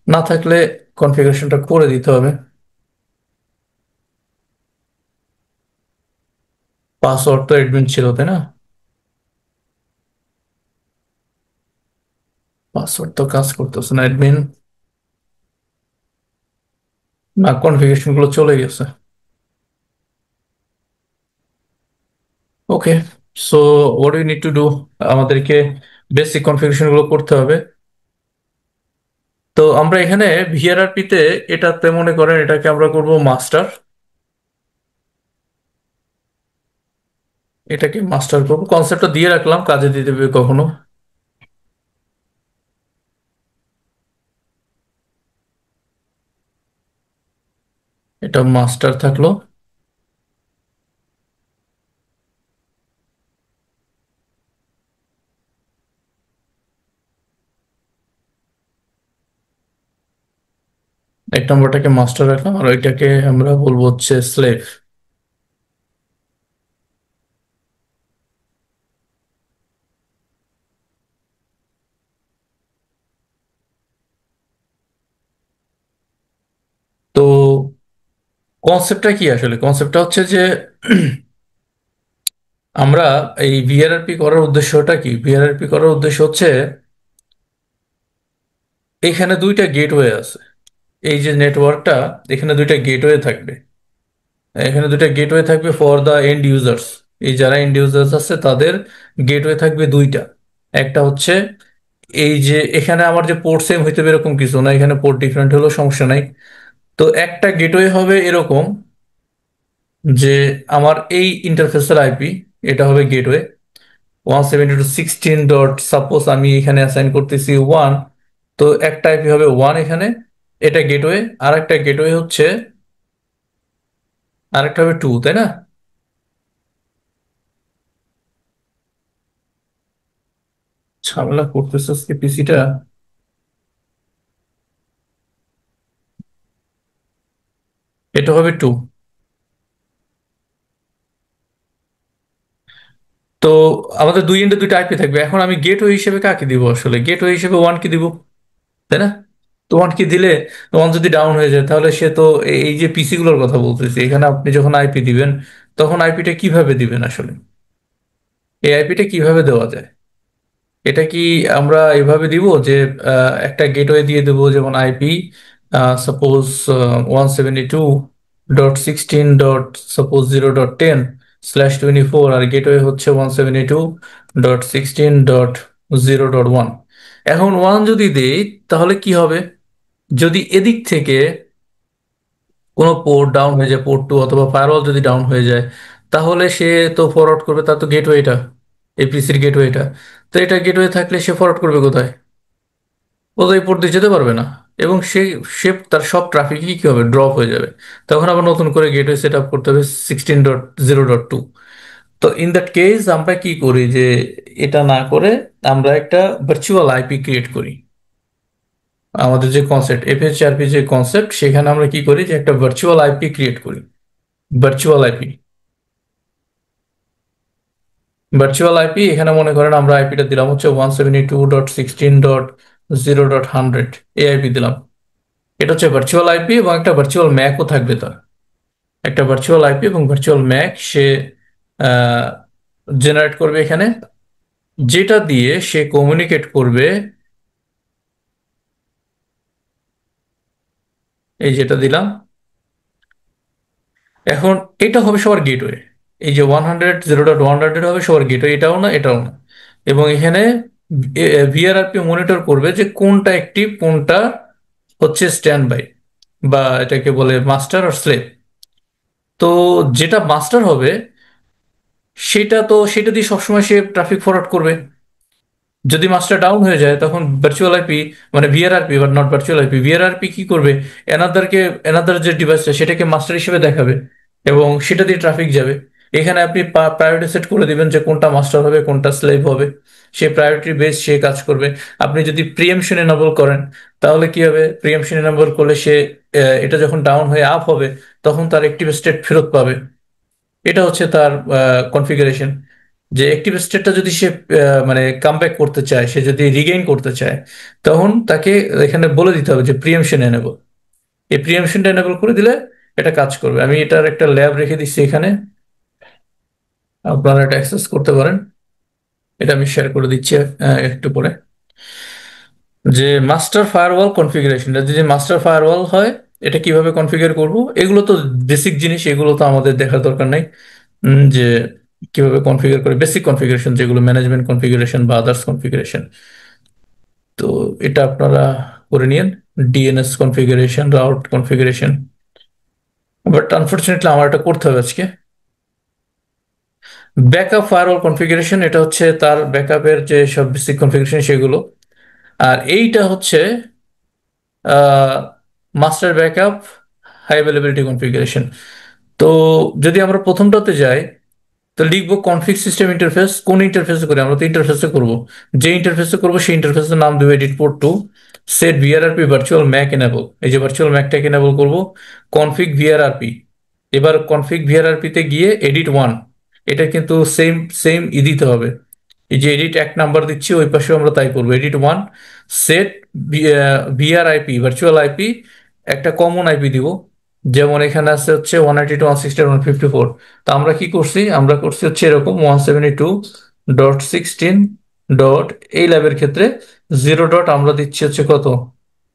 না থাকলে কনফিগারেশনটা করে দিতে হবে। পাসওয়ার্ড তো অ্যাডমিন ছিল, তাই না? পাসওয়ার্ড তো কাজ করতেছে না অ্যাডমিন। না, কনফিগারেশন গুলো চলে গেছে। Okay, so what you need to do, আমাদেরকে বেসিক কনফিগারেশন গুলো করতে হবে। তো আমরা এখানে ভিআরআরপি তে এটাতে মনে করেন এটাকে আমরা করব মাস্টার। এটাকে মাস্টার করব, কনসেপ্টটা দিয়ে রাখলাম, কাজে দিয়ে দেবে কখনো। এটা মাস্টার থাকলো। এক নম্বরটাকে মাস্টার রাখলাম, আর ওইটাকে আমরা বলবো হচ্ছে স্লেভ। তো কনসেপ্টটা কি আসলে? কনসেপ্টটা হচ্ছে যে আমরা এই ভিআরআরপি করার উদ্দেশ্যটা কি? ভিআরআরপি করার উদ্দেশ্য হচ্ছে এখানে দুইটা গেটওয়ে আছে। এই যে নেটওয়ার্কটা, এখানে দুইটা গেটওয়ে থাকবে। এখানে দুইটা গেটওয়ে থাকবে ফর দা এন্ড ইউজার্স। এই যারা এন্ড ইউজার্স আছে তাদের গেটওয়ে থাকবে দুইটা। একটা হচ্ছে এই যে এখানে আমার যে পোর্ট সেম হইতে হবে এরকম কিছু না, এখানে পোর্ট ডিফারেন্ট হলেও সমস্যা নাই। তো একটা গেটওয়ে হবে এরকম যে আমার এই ইন্টারফেসের আইপি, এটা হবে গেটওয়ে 172.16 সাপোজ আমি এখানে অ্যাসাইন করতেছি 1। তো একটা আইপি হবে 1 এখানে, এটা গেটওয়ে। আর একটা গেটওয়ে হচ্ছে, আরেকটা হবে 2, তাই না? ঝামেলা করতেছে আজকে পিসিটা। এটা হবে 2। তো আমাদের দুই এন্ডে দুইটা আইপি থাকবে। এখন আমি গেটওয়ে হিসেবে কাকে দিব? আসলে গেটওয়ে হিসেবে 1 কি দিব, তাই না? তো 1 কি দিলে, 1 যদি ডাউন হয়ে যায় তাহলে সে তো এই যে পিসি গুলোর কথা বলতেছি, এখানে আপনি যখন আইপি দিবেন তখন আইপিটা কিভাবে দিবেন আসলে? এই আইপিটা কিভাবে দেওয়া যায়? এটা কি আমরা এভাবে দিব যে একটা গেটওয়ে দিয়ে দেবো, যেমন আইপি সাপোজ 172.16.0.10/24, আর গেটওয়ে হচ্ছে 172.16.0.1। এখন 1 যদি দেই তাহলে কি হবে? যদি এদিক থেকে কোনো পোর্ট ডাউন হয়ে যায়, পোর্ট 2 অথবা ফায়ারওয়াল যদি ডাউন হয়ে যায়, তাহলে সে তো ফরওয়ার্ড করবে তার তো গেটওয়েটা, এপিসির গেটওয়েটা। তো এটা গেটওয়ে থাকলে সে ফরওয়ার্ড করবে কোথায়? ও তো এই পোর্ট দিয়ে যেতে পারবে না। এবং সে তার সব ট্রাফিকই কি হবে, ড্রপ হয়ে যাবে। তখন আবার নতুন করে গেটওয়ে সেট আপ করতে হবে 16.0.2। তো ইন দ্যাট কেস আমরা কি করি যে এটা না করে আমরা একটা ভার্চুয়াল আইপি ক্রিয়েট করি। আমাদের যে কনসেপ্ট এফএইচআরপি যে কনসেপ্ট, সেখানে আমরা কি করি যে একটা ভার্চুয়াল আইপি ক্রিয়েট করি। ভার্চুয়াল আইপি, ভার্চুয়াল আইপি এখানে মনে করেন আমরা আইপিটা দিলাম হচ্ছে 172.16.0.100, এই আইপি দিলাম। এটা হচ্ছে ভার্চুয়াল আইপি, এবং একটা ভার্চুয়াল ম্যাকও থাকবে তার। একটা ভার্চুয়াল আইপি এবং ভার্চুয়াল ম্যাক সে জেনারেট করবে এখানে, যেটা দিয়ে সে কমিউনিকেট করবে। এই যেটা দিলাম এখন, এটা হবে সবার গেটওয়ে। এই যে 100.0.100 হবে সবার গেটওয়ে, এটাও না এটাও না। এবং এখানে ভিআরআরপি মনিটর করবে যে কোনটা অ্যাক্টিভ, কোনটা হচ্ছে স্ট্যান্ড বাই, বা এটাকে বলে মাস্টার আর স্লেভ। তো যেটা মাস্টার হবে সেটা দিয়ে সবসময় সে ট্রাফিক ফরওয়ার্ড করবে। যদি মাস্টার ডাউন হয়ে যায় তখন ভার্চুয়াল আইপি, মানে VRRP but not virtual IP, VRRP কি করবে, এনাদার যে ডিভাইসটা সেটাকে মাস্টার হিসেবে দেখাবে এবং সেটা দিয়ে ট্রাফিক যাবে। এখানে আপনি প্রায়োরিটি সেট করে দিবেন যে কোনটা মাস্টার হবে কোনটা স্লেভ হবে, সে প্রায়োরিটি বেস সে কাজ করবে। আপনি যদি প্রিএমশন এনেবল করেন তাহলে কি হবে? প্রিএমশন এনেবল করলে সে এটা যখন ডাউন হয়ে আপ হবে তখন তার অ্যাক্টিভ স্টেট ফেরত পাবে। এটা হচ্ছে তার কনফিগারেশন। যে অ্যাক্টিভ স্টেটটা যদি সে মানে কামব্যাক করতে চায়, সে যদি রিগেইন করতে চায়, তখন তাকে এখানে বলে দিতে হবে যে প্রিএমশন এনেবল। এই প্রিএমশনটা এনেবল করে দিলে এটা কাজ করবে। আমি এটার একটা ল্যাব রেখে দিচ্ছি এখানে, আপনারা এটা অ্যাক্সেস করতে পারেন। এটা আমি শেয়ার করে দিচ্ছি একটু পরে। যে মাস্টার ফায়ারওয়াল কনফিগারেশন, যদি মাস্টার ফায়ারওয়াল হয়, এটা কিভাবে কনফিগার করব, এগুলো তো বেসিক জিনিস, এগুলো তো আমাদের দেখার দরকার নাই। যে কিভাবে কনফিগার করে, বেসিক কনফিগারেশন যেগুলো ম্যানেজমেন্ট কনফিগারেশন বা আদার্স কনফিগারেশন, তো এটা আপনারা করে নিন। DNS configuration, route configuration. But unfortunately আমার এটা করতে হবে আজকে। ব্যাকআপ ফায়ারওয়াল কনফিগারেশন, এটা হচ্ছে তার ব্যাকআপের যে সব বেসিক কনফিগারেশন সেগুলো। আর এইটা হচ্ছে master backup high availability configuration. তো যদি আমরা প্রথমটাতে যাই, তো লিখবো কনফিগ সিস্টেম ইন্টারফেস। কোন ইন্টারফেসে করি? আমরা তো ইন্টারফেসে করবো। যে ইন্টারফেসে করবো সেই ইন্টারফেসের নাম দেবো edit port two. Set VRRP virtual MAC enable, এই যে ভার্চুয়াল ম্যাকটাকে এনেবল করবো। কনফিগ ভিআরআরপি, এবার কনফিগ ভিআরআরপি তে গিয়ে এডিট ওয়ান, এটা কিন্তু সেম সেম দিতে হবে। এই যে এডিট এক নাম্বার দিচ্ছি, ওই পাশে আমরা তাই করবো, edit one. Set VRIP virtual IP, একটা কমন আইপি দিব। যেমন এখানে আছে হচ্ছে 192.168.154। তো আমরা কি করছি, আমরা করছি হচ্ছে এরকম 172.16. এই ল্যাবের ক্ষেত্রে জিরো ডট আমরা দিচ্ছি হচ্ছে কত,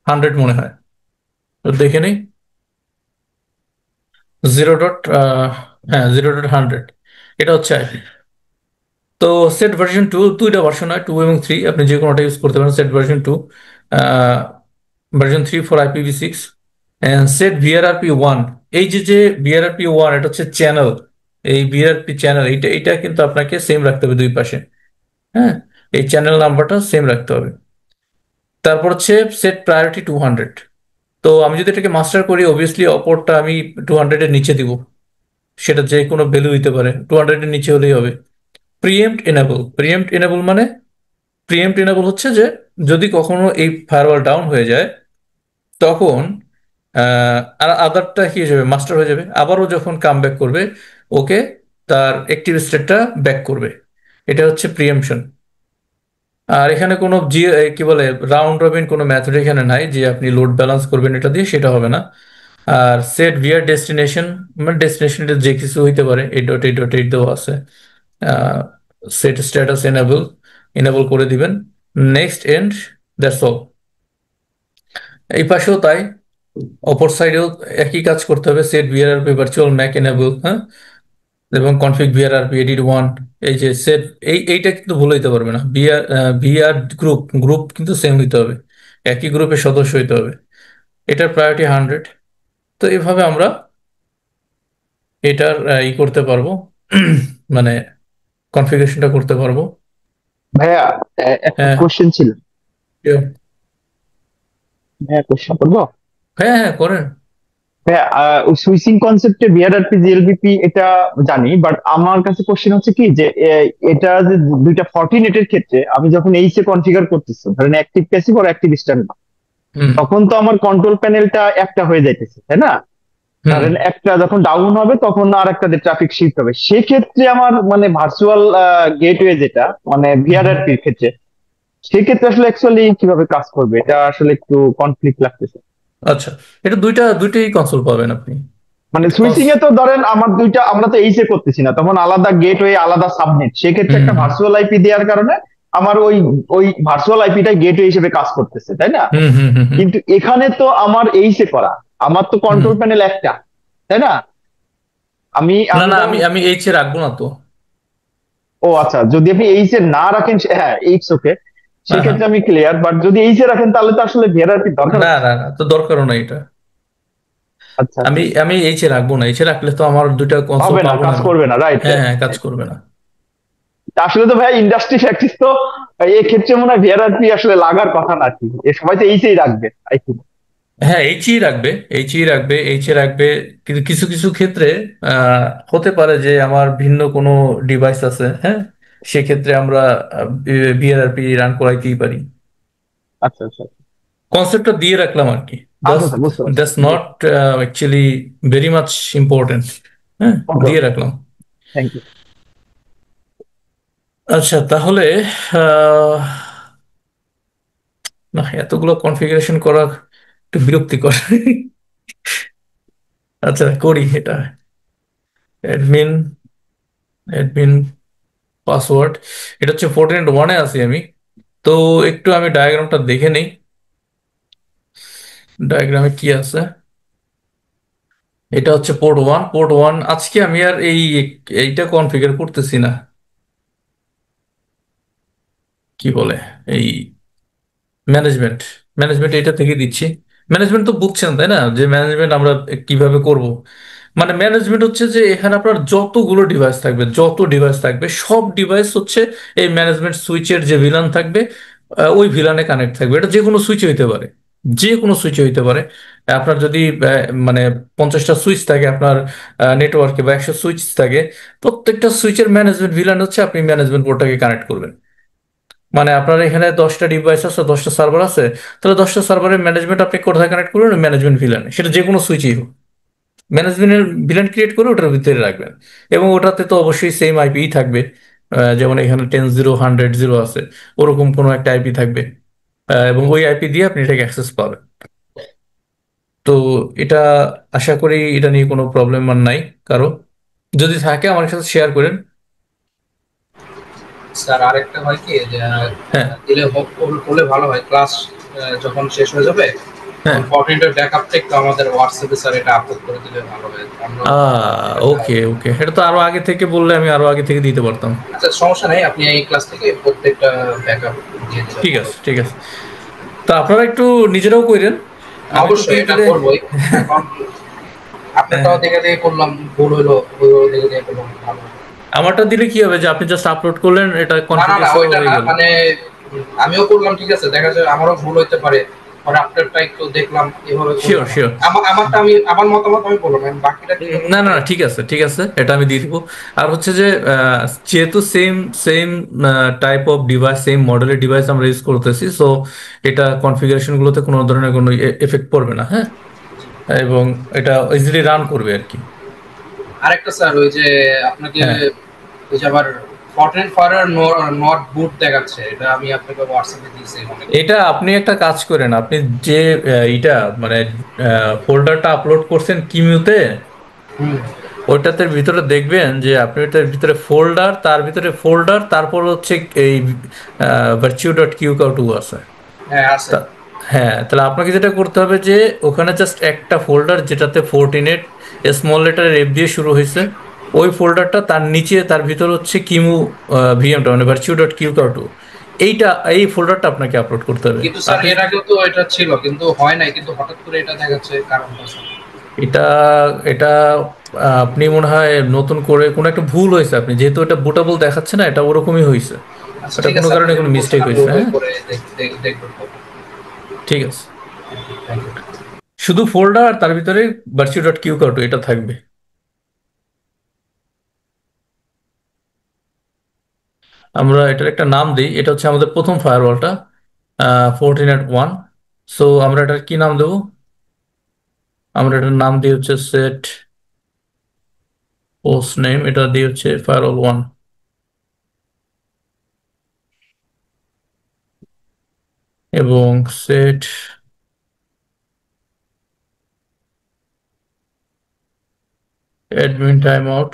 100 মনে হয়। তো দেখে নেই, জিরো ডট, হ্যাঁ 0.100, এটা হচ্ছে আইপি। তো সেট ভার্সন টু, দুইটা ভার্সন হয়, 2 এবং 3, আপনি যে কোনোটা ইউজ করতে পারেন। Set version two, version 3 for IPv6। Set VRRP one, এই যে যে ভিআরআরপি ওয়ান, এটা হচ্ছে চ্যানেল। এই ভিআরপি চ্যানেল, এইটা এটা কিন্তু আপনাকে সেম রাখতে হবে দুই পাশে। হ্যাঁ, এই চ্যানেল নাম্বারটা সেম রাখতে হবে। তারপর হচ্ছে সেট প্রায়োরিটি 200। তো আমি যদি এটাকে মাস্টার করি, অবভিয়াসলি অপরটা আমি 200-এর নিচে দিব। সেটা যে কোনো ভ্যালু হইতে পারে, 200-এর নিচে হলেই হবে। প্রিএম্পট এনেবল, প্রিএম্পট এনেবল মানে, প্রিএম্পট এনেবল হচ্ছে যে যদি কখনো এই ফায়ারওয়াল ডাউন হয়ে যায়, তখন আর আদারটা কি হয়ে যাবে, মাস্টার হয়ে যাবে। আবারও যখন কাম ব্যাক করবে, ওকে তার অ্যাক্টিভ স্টেটটা ব্যাক করবে। এটা হচ্ছে প্রিএম্পশন। আর এখানে কোনো জি কি বলে রাউন্ড রবিন কোনো মেথড এখানে নাই যে আপনি লোড ব্যালেন্স করবেন এটা দিয়ে, সেটা হবে না। আর সেট ভিআর ডেস্টিনেশন, মানে ডেস্টিনেশনটা যে কিছু হইতে পারে, 8.8.8 দেওয়া আছে। সেট স্ট্যাটাস এনেবল, এনেবল করে দিবেন। Next end, that's all. এই পাশেও তাই, অপর সাইডেও একই কাজ করতে হবে। Set VRRP virtual MAC enable, হ্যাঁ, এবং কনফিগ ভিআরআরপি এডিট ওয়ান। এই যে সেট, এইটা কিন্তু ভুল হইতে পারবে না। ভিআর গ্রুপ, গ্রুপ কিন্তু সেম হইতে হবে, একই গ্রুপের সদস্য হইতে হবে। এটার প্রায়োরিটি 100। তো এইভাবে আমরা এটার করতে পারবো, মানে কনফিগারেশনটা করতে পারবো। ভাইয়া, একটা হ্যাঁ, কোশ্চেন ছিল। ভাইয়া, কোশ্চেন করবো? হ্যাঁ, হ্যাঁ করেন। ভাইয়া, ওই সুইচিং কনসেপ্টে বিআরআরপি জিএলবিপি এটা জানি, বাট আমার কাছে কোশ্চেন হচ্ছে কি যে এটা যে দুইটা ফর্টিনেটের ক্ষেত্রে আমি যখন এইচ এ কনফিগার করতেছি, ধরেন অ্যাক্টিভ প্যাসিভ আর অ্যাক্টিভ স্ট্যান্ড, হুম, তখন তো আমার কন্ট্রোল প্যানেলটা একটা হয়ে যাইতেছে, তাই না? হুম, ধরেন একটা যখন ডাউন হবে তখন আর একটা ট্রাফিক শিফট হবে, সেক্ষেত্রে আমার মানে ভার্চুয়াল গেটওয়ে যেটা মানে হুম, হুম। ভিআরআরপির ক্ষেত্রে, সেক্ষেত্রে আসলে অ্যাকচুয়ালি কিভাবে কাজ করবে এটা আসলে একটু কনফ্লিক্ট লাগতেছে। আচ্ছা, এটা দুইটাই কনসোল পাবেন আপনি। মানে এটা সুইচিং এ তো ধরেন আমার দুইটা, আমরা তো এইচে করতেছি না, তখন আলাদা গেটওয়ে আলাদা সাবনেট, সেক্ষেত্রে হুম, একটা ভার্চুয়াল আইপি দেওয়ার কারণে আমার ওই ওই ভার্চুয়াল আইপিটা গেটওয়ে হিসেবে কাজ করতেছে, তাই না? হুম, হুম, হুম, হুম, কিন্তু এখানে তো আমার এইচে করা, আমার তো হুম। কন্ট্রোল প্যানেল একটা, তাই না? আমি না, আমি না, যেমন, আমি এইচ এ রাখবো না তো। ও আচ্ছা, যদি আপনি এইচ এ না রাখেন হ্যাঁ এইটস ওকে, হ্যাঁ, হ্যাঁ। সেক্ষেত্রে আমি ক্লিয়ার, বাট যদি এইচ এ রাখেন তাহলে তো আসলে ভিআরআরপি দরকার না, আছে। না, না, তো দরকারও না এটা। আচ্ছা আমি আচ্ছা, আমি এইচ এ রাখবো না, এইচ এ রাখলে তো আমার দুইটা কনসোল হবে না, পাবো না কাজ আমি। করবে না, রাইট হ্যাঁ, রাইট। হ্যাঁ, কাজ করবে না। আসলে তো ভাই ইন্ডাস্ট্রি প্র্যাকটিস তো এক্ষেত্রে মনে হয় ভিআরআরপি আসলে লাগার কথা না, কি এ সবাই তো এইচেই রাখবে আই থিঙ্ক। হ্যাঁ, এইচই রাখবে, এইচই রাখবে, এইচে রাখবে। কিন্তু কিছু কিছু ক্ষেত্রে আহ, হতে পারে যে আমার ভিন্ন কোনো ডিভাইস আছে, হ্যাঁ, সেক্ষেত্রে আমরা ভিআরআরপি রান করাইতেই পারি। আচ্ছা আচ্ছা কনসেপ্টটা দিয়ে রাখলাম আর কি। আচ্ছা দাস আচ্ছা, বুঝতে পারছি। That's not actually very much important. হ্যাঁ, ওকে দিয়ে ওকে, রাখলাম। Thank you. আচ্ছা, তাহলে আহ, না, এতগুলো কনফিগারেশন করা একটু বিরক্তিকর। আচ্ছা, করি এটা। অ্যাডমিন, অ্যাডমিন পাসওয়ার্ড, এটা হচ্ছে 14.1-এ আছি আমি। তো একটু আমি ডায়াগ্রামটা দেখে নেই, ডায়াগ্রামে কি আছে। এটা হচ্ছে পোর্ট 1। পোর্ট 1 আজকে আমি আর এইটা কনফিগার করতেছি না, কি বলে, এই ম্যানেজমেন্ট, ম্যানেজমেন্ট এটা থেকে দিচ্ছি। ম্যানেজমেন্ট তো বুঝছেন তাই না, যে ম্যানেজমেন্ট আমরা কিভাবে করব। মানে ম্যানেজমেন্ট হচ্ছে যে এখানে আপনার যতগুলো ডিভাইস থাকবে, যত ডিভাইস থাকবে সব ডিভাইস হচ্ছে এই ম্যানেজমেন্ট সুইচের যে ভিলান থাকবে, ওই ভিলানে কানেক্ট থাকবে। এটা যে কোনো সুইচে হইতে পারে, যে কোনো সুইচে হইতে পারে। আপনার যদি মানে 50টা সুইচ থাকে আপনার নেটওয়ার্কে, বা 100 সুইচ থাকে, প্রত্যেকটা সুইচের ম্যানেজমেন্ট ভিলান হচ্ছে আপনি ম্যানেজমেন্ট পোর্টটাকে কানেক্ট করবেন। মানে আপনার এখানে 10টা ডিভাইস আছে, 10টা সার্ভার আছে, তাহলে 10টা সার্ভারের ম্যানেজমেন্ট আপনি কোথায় কানেক্ট করবেন? ম্যানেজমেন্ট ভিলানে, সেটা যে কোনো সুইচেই হোক। ম্যানেজমেন্টের ভিলান ক্রিয়েট করে ওটার ভিতরে রাখবেন, এবং ওটাতে তো অবশ্যই সেম আইপি থাকবে। যেমন এখানে 10.0 100.0 আছে, ওরকম কোনো একটা আইপি থাকবে। এবং ওই আইপি দিয়ে আপনি এটাকে অ্যাক্সেস পাবেন। তো এটা, আশা করি এটা নিয়ে কোনো প্রবলেম আর নাই কারো। যদি থাকে আমার সাথে শেয়ার করেন। স্যার আরেকটা হয় কি যে হ্যাঁ, দিলে হলে ভালো হয়, ক্লাস যখন শেষ হয়ে যাবে হ্যাঁ। তখন ফরটিনের ব্যাকআপটা একটু আমাদের হোয়াটসঅ্যাপে স্যার এটা আপলোড করে দিলে ভালো হয়, আমরা এটা। ওকে, ওকে, এটা তো আরো আগে থেকে বললে আমি আরো আগে থেকে দিতে পারতাম। আচ্ছা সমস্যা নেই, আপনি এই ক্লাস থেকে প্রত্যেকটা ব্যাকআপ দিয়ে দিলে ঠিক ভালো আছে, হয়। ঠিক আছে। তো আপনারা একটু নিজেরাও কইরেন, আমি একটু অবশ্যই দিয়ে এটা দিলে। করবোই। এখন হ্যাঁ, আপনারটাও দেখে দেখে করলাম, ভুল হইলো, দেখে দেখে করলাম ভালো হয়। আমারটা দিলে কি হবে যে আপনি জাস্ট আপলোড করলেন, এটা না না না, কনফিগার ওইটা হয়ে না, গেল। মানে আমিও করলাম ঠিক আছে, দেখা যায় আমারও ভুল হইতে পারে, পরে আপনারটা একটু দেখলাম, এভাবে শিওর, করলাম আর শিওর। কি। আমারটা আমি আমার মতামত আমি বললাম, আমি বাকিটা কিভাবে না, না, করে। না, ঠিক আছে, ঠিক আছে, এটা আমি দিয়ে দিব। আর হচ্ছে যে যেহেতু same same type of device, same মডেলের ডিভাইস আমরা ইউজ করতেছি, সো এটা কনফিগারেশন গুলোতে কোনো ধরনের কোনো এফেক্ট পড়বে না, হ্যাঁ। এবং এটা ইজিলি রান করবে আর কি। আরেকটা স্যার, ওই যে আপনাকে হ্যাঁ, ওই যে আবার ফরটিন ফায়ার নট বুট দেখাচ্ছে, এটা আমি আপনাকে হোয়াটসঅ্যাপে দিয়েছি অনেক। এটা আপনি একটা কাজ করেন, আপনি যে এটা মানে ফোল্ডারটা আপলোড করছেন কিমিউতে, হুম। ওইটাতে ভিতরে দেখবেন যে আপনি ওইটার ভিতরে ফোল্ডার, তার ভিতরে ফোল্ডার, তারপর হচ্ছে এই virtue.qcow2 আছে। হ্যাঁ আছে। তা- হ্যাঁ, তাহলে আপনাকে যেটা করতে হবে যে ওখানে জাস্ট একটা ফোল্ডার যেটাতে 14 স্মল লেটারের এফ দিয়ে শুরু হয়েছে, ওই ফোল্ডারটা, তার নিচে তার ভিতর হচ্ছে কিমু ভিএমটা, মানে virtue.qcow2, এই ফোল্ডারটা আপনাকে আপলোড করতে হবে। কিন্তু স্যার আপনি এর আগেও তো এটা ছিল, কিন্তু হয় নাই, কিন্তু হঠাৎ করে এটা দেখাচ্ছে, কারণটা স্যার। এটা এটা আপনি মনে হয় নতুন করে কোনো একটা ভুল হয়েছে, আপনি যেহেতু এটা বুটেবল দেখাচ্ছে না, এটা ওরকমই হয়েছে। আচ্ছা এটা ঠিক কোনো আছে, আপনি কারণে কোনো যেহেতু বলছেন মিস্টেক আমি হয়েছে, ওটাই হ্যাঁ। করে দেখবো। ঠিক আছে। Thank you. শুধু ফোল্ডার আর তার ভিতরে virtue.qcow2 এটা থাকবে। আমরা এটার একটা নাম দিই, এটা হচ্ছে আমাদের প্রথম ফায়ারওয়ালটা, 14.1। সো আমরা এটার কি নাম দেবো? আমরা এটার নাম দিয়ে হচ্ছে সেট হোস্ট নেম, এটা দিয়ে হচ্ছে firewall 1। এবং সেট অ্যাডমিন টাইম আউট,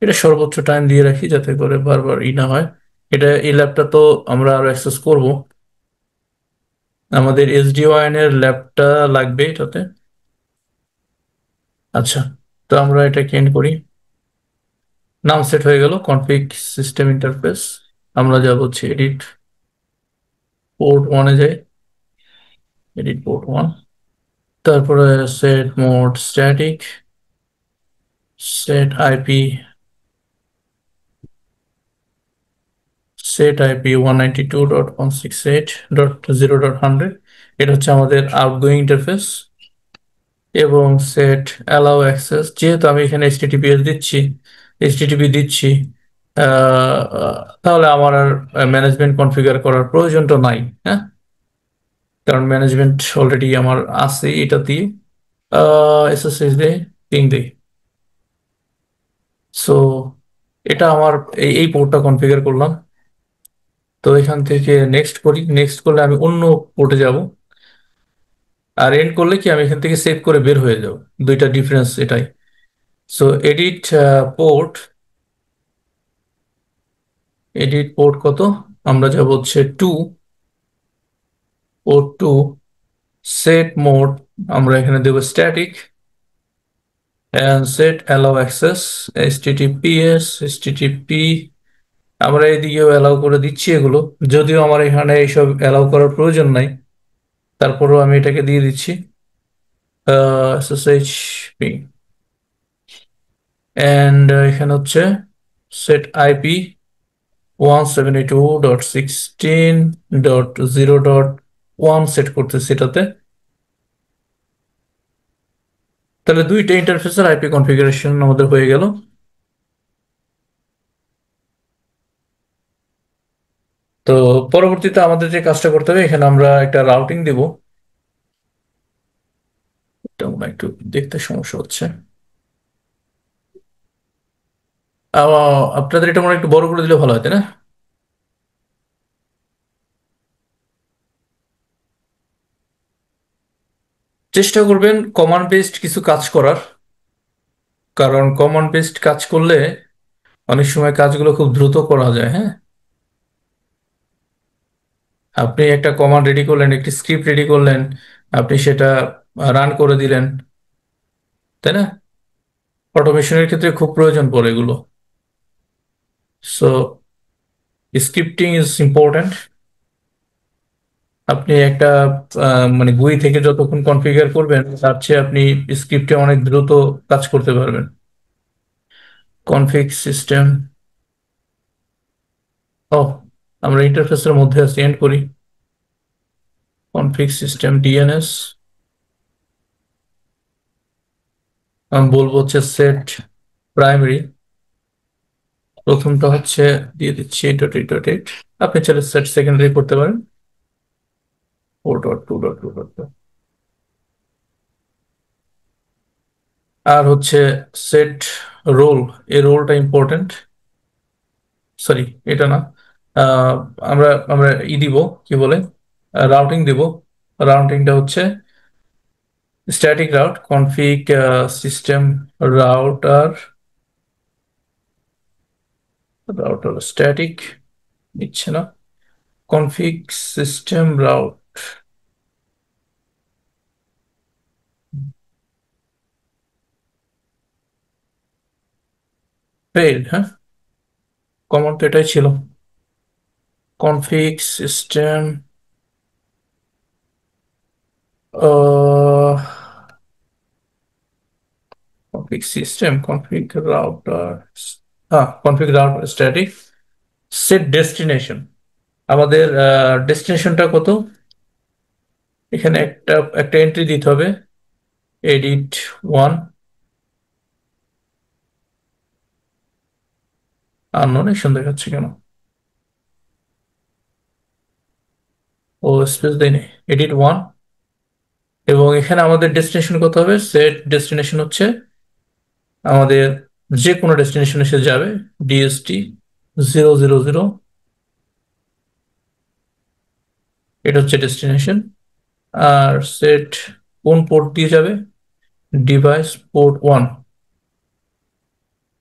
এটা সর্বোচ্চ টাইম দিয়ে রাখি যাতে করে বারবার ই না হয়। এটা, এই ল্যাবটা তো আমরা আরো অ্যাক্সেস করব, আমাদের SDWAN এর ল্যাবটা লাগবে এটাতে। আচ্ছা, তো আমরা এটা এন্ড করি। নাম সেট হয়ে গেল, কনফিগ সিস্টেম ইন্টারফেস। আমরা যাব হচ্ছে এডিট পোর্ট 1-এ যাই, এডিট পোর্ট 1, তারপরে set mode static, set IP, set IP 192.168.0.100, এটা হচ্ছে আমাদের আউটগোয়িং ইন্টারফেস। এবং সেট অ্যালাউ অ্যাক্সেস, যেহেতু আমি এখানে এইচটিটিপিএস দিচ্ছি, এইচটিটিপি দিচ্ছি, তাহলে আমার আর ম্যানেজমেন্ট কনফিগার করার প্রয়োজনটা নাই, হ্যাঁ। কারণ ম্যানেজমেন্ট অলরেডি আমার আছে এটা দিয়ে। এসএসএস দিয়ে পিং দিই। সো এটা আমার এই পোর্টটা কনফিগার করলাম। তো এখান থেকে নেক্সট করি, নেক্সট করলে আমি অন্য পোর্টে যাব, আর এন্ড করলে কি আমি এখান থেকে সেভ করে বের হয়ে যাব। দুইটা ডিফারেন্স এটাই। So edit port, edit port কত, আমরা যাব হচ্ছে 2, পোর্ট 2। সেট মোড আমরা এখানে দেব static, and set allow access https http, আমরা এদিকেও অ্যালাউ করে দিচ্ছি এগুলো, যদিও আমার এখানে এইসব অ্যালাউ করার প্রয়োজন নাই, তারপরেও আমি এটাকে দিয়ে দিচ্ছি sshp। অ্যান্ড এখানে হচ্ছে সেট আইপি 172.16.0.1 সেট করতেছি এটাতে। তাহলে দুইটা ইন্টারফেসের আইপি কনফিগারেশন আমাদের হয়ে গেল। তো পরবর্তীতে আমাদের যে কাজটা করতে হবে, এখানে আমরা একটা রাউটিং দিব। এটা মনে হয় একটু দেখতে সমস্যা হচ্ছে। আপনাদের এটা মনে হয় একটু বড় করে দিলে ভালো হয়, তাই না? চেষ্টা করবেন কমান্ড বেসড কিছু কাজ করার, কারণ কমান্ড বেসড কাজ করলে অনেক সময় কাজগুলো খুব দ্রুত করা যায়। হ্যাঁ, আপনি একটা কমান্ড রেডি করলেন, একটি স্ক্রিপ্ট রেডি করলেন, আপনি সেটা রান করে দিলেন, তাই না? অটোমেশনের ক্ষেত্রে খুব প্রয়োজন পড়ে এগুলো। So scripting is important. আপনি একটা মানে GUI থেকে যতক্ষণ কনফিগার করবেন, তার চেয়ে আপনি স্ক্রিপ্টে অনেক দ্রুত কাজ করতে পারবেন। কনফিগ সিস্টেম, ও আমরা ইন্টারফেসের মধ্যে আছি, এন্ড করি। কনফিগ সিস্টেম ডিএনএস, আমি বলবো হচ্ছে সেট প্রাইমারি। প্রথমটা হচ্ছে দিয়ে দিচ্ছি .8.8, আপনি চাইলে সেট সেকেন্ডারি করতে পারেন 4.2.2. আর হচ্ছে সেট রোল, এই রোলটা ইম্পর্টেন্ট। সরি, এটা না, আহ, আমরা আমরা দিব, কি বলে, রাউটিং দিব। রাউটিংটা হচ্ছে static route, config system router, router static নিচ্ছে না, কনফিগ সিস্টেম রাউট। ফেল, হ্যাঁ, কমন তো এটাই ছিল। Config system config system config router, হ্যাঁ, config router static set destination. আমাদের ডেস্টিনেশনটা কত, এখানে একটা একটা এন্ট্রি দিতে হবে, এডিট 1, আননোনেশন দেখাচ্ছে কেন, ও স্পেস দেয়নি, এডিট 1। এবং এখানে আমাদের ডেস্টিনেশন কত হবে, সেট ডেস্টিনেশন হচ্ছে আমাদের যে কোনো ডেস্টিনেশনে সে যাবে, ডিএসটি 000, এটা হচ্ছে ডেস্টিনেশন। আর সেট কোন পোর্ট দিয়ে যাবে, ডিভাইস পোর্ট 1,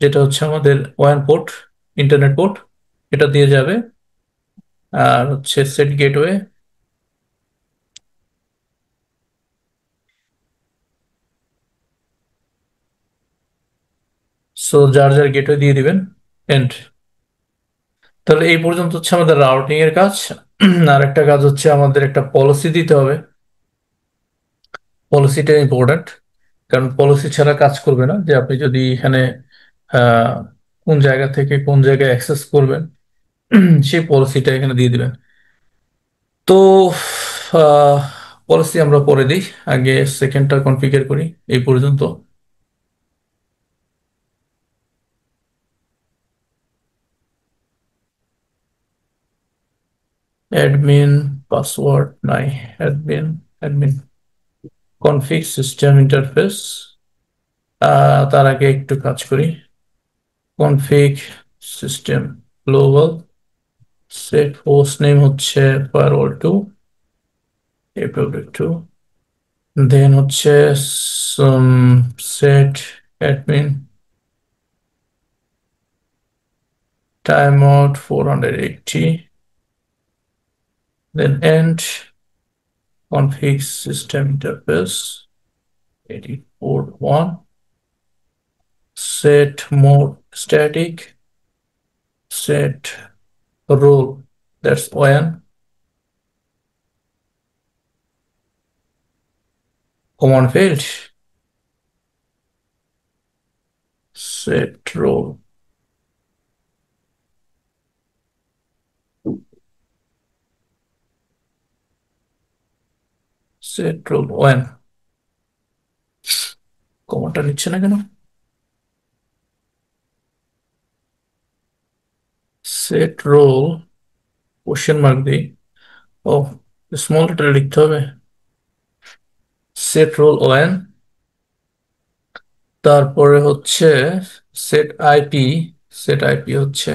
যেটা হচ্ছে আমাদের ওয়ান পোর্ট, ইন্টারনেট পোর্ট, এটা দিয়ে যাবে। আর হচ্ছে সেট গেটওয়ে, সো যার যার গেটওয়ে দিয়ে দিবেন, এন্ড। তাহলে এই পর্যন্ত হচ্ছে আমাদের রাউটিং এর কাজ। আর একটা কাজ হচ্ছে আমাদের একটা পলিসি দিতে হবে। পলিসিটা ইম্পর্ট্যান্ট, কারণ পলিসি ছাড়া কাজ করবে না, যে আপনি যদি এখানে আহ, কোন জায়গা থেকে কোন জায়গায় অ্যাক্সেস করবেন, সেই পলিসিটা এখানে দিয়ে দিবেন। তো পলিসি আমরা পরে দিই, আগে সেকেন্ডটা কনফিগার করি এই পর্যন্ত। অ্যাডমিন পাসওয়ার্ড নাই, admin admin config system interface. তার আগে একটু কাজ করি, config system global set host name হচ্ছে firewall2 app2 দেন হচ্ছে set admin timeout 480 then end config system interface edit port 1 set mode static set role that's when command failed set role set role when কমান্ডটা নিচ্ছে না কেন set role question mark দিই ও small লেটারে লিখতে হবে set role ওএন তারপরে হচ্ছে set IP set IP হচ্ছে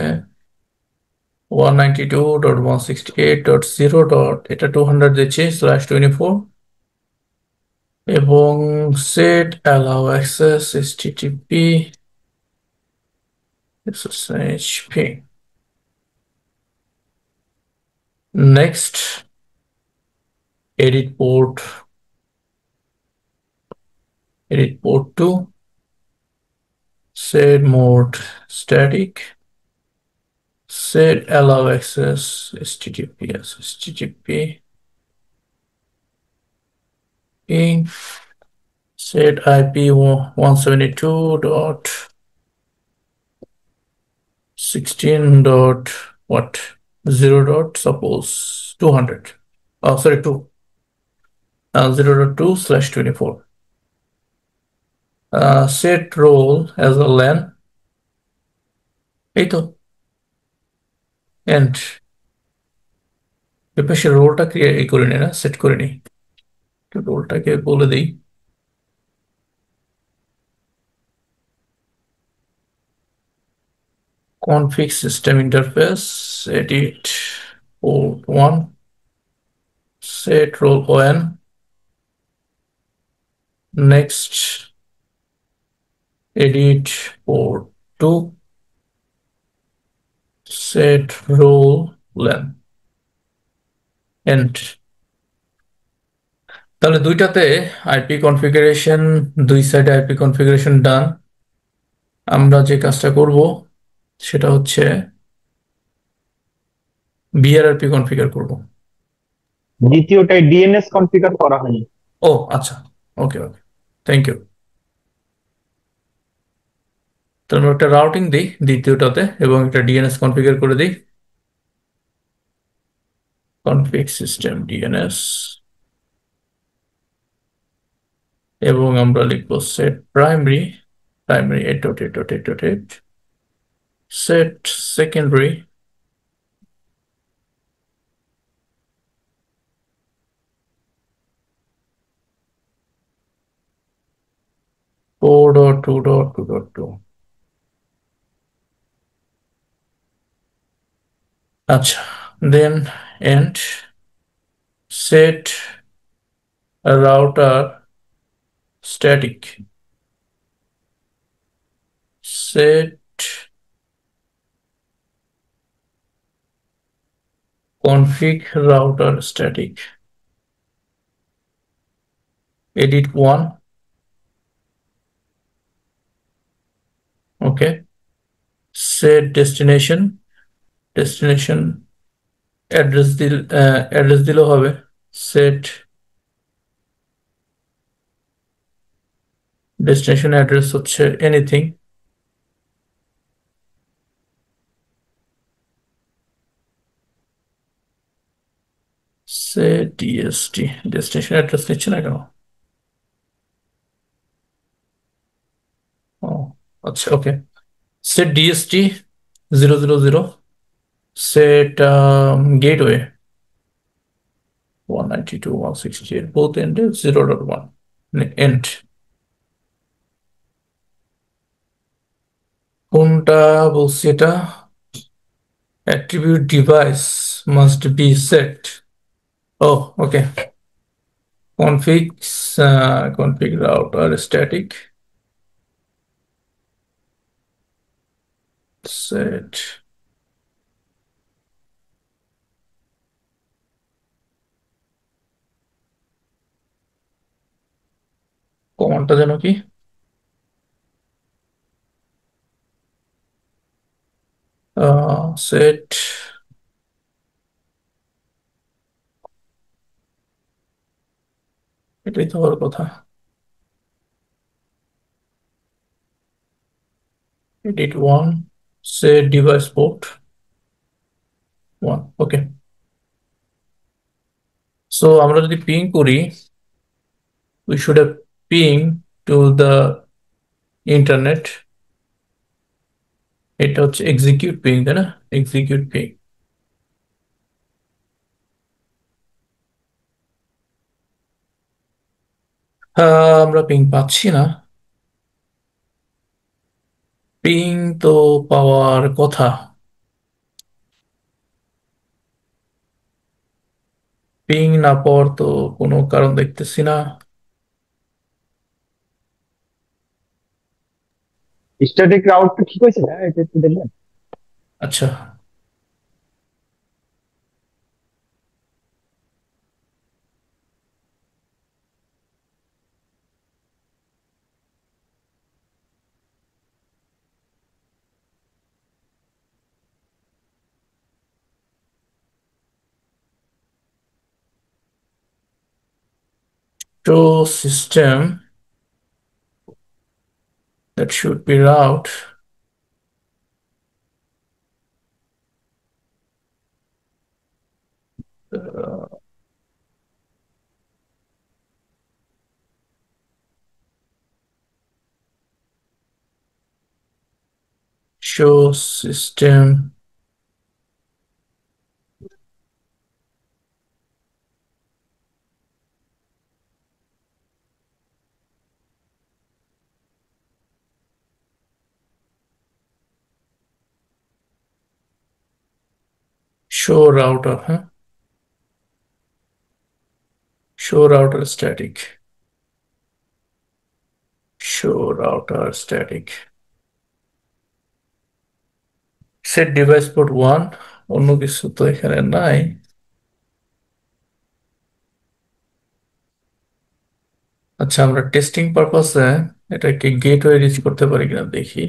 192.168.0. এটা 200 দিচ্ছি /24 এবং set allow access http sshp next edit port 2 set mode static set allow access http ping set ip 172.16 dot what 0 dot suppose 200 oh sorry 2 0.2/24 set role as a LAN এই তো and এপাশে রোলটা create করে নি না set করে নি রোলটাকে বলে দিই config system interface edit port 1 set role on next edit port 2 set role LAN end তাহলে দুইটাতে আইপি কনফিগারেশন দুই সাইডে আইপি কনফিগারেশন ডান আমরা যে কাজটা করব সেটা হচ্ছে বিআরআরপি কনফিগার করব দ্বিতীয়টায় ডিএনএস কনফিগার করা হয়নি ও আচ্ছা ওকে ওকে থ্যাংক ইউ তাহলে আমরা একটা রাউটিং দিই দ্বিতীয়টাতে এবং একটা ডিএনএস কনফিগার করে দিই কনফিগ সিস্টেম ডিএনএস এবং আমরা লিখবো set primary primary 8.8.8.8 set secondary four dot two dot two dot two আচ্ছা then end set router static set config router static edit 1 okay set destination address দিলেও হবে set destination address হচ্ছে anything set DST destination address নিচ্ছে না কেন ও আচ্ছা ওকে set DST 000 set gateway 192.168 both ended 0.1 end কোনটা বলছি এটা Attribute device must be set. Oh, okay. Config router static set. কমান্ডটা যেন কি? সেট এটাই তো হওয়ার কথা। edit 1 set device port 1, ওকে। সো আমরা যদি পিং করি, we should have ping to the internet। এটা হচ্ছে এক্সিকিউট পিং, তাই না? Execute ping. আমরা পিং পাচ্ছি না। পিং তো পাওয়ার কথা। পিং না পাওয়ার তো কোনো কারণ দেখতেছি না। স্ট্যাটিক রাউট ঠিক হয়েছে না, এটা একটু দেখবেন। আচ্ছা, show system that should be route uh, show system show router, হ্যাঁ, show router static, show router static set device port 1। অন্য কিছু তো এখানে নাই। আচ্ছা, আমরা টেস্টিং পারপাসে এটাকে গেটওয়ে রিচ করতে পারি কিনা দেখি।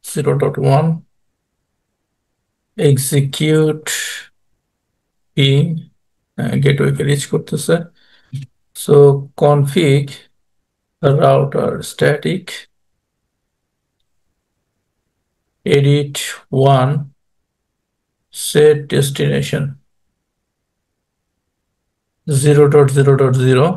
0.1 এক্সিকিউট পিং, গেটওয়েকে রিচ করতেছে। So config router static edit 1 set destination 0.0.0।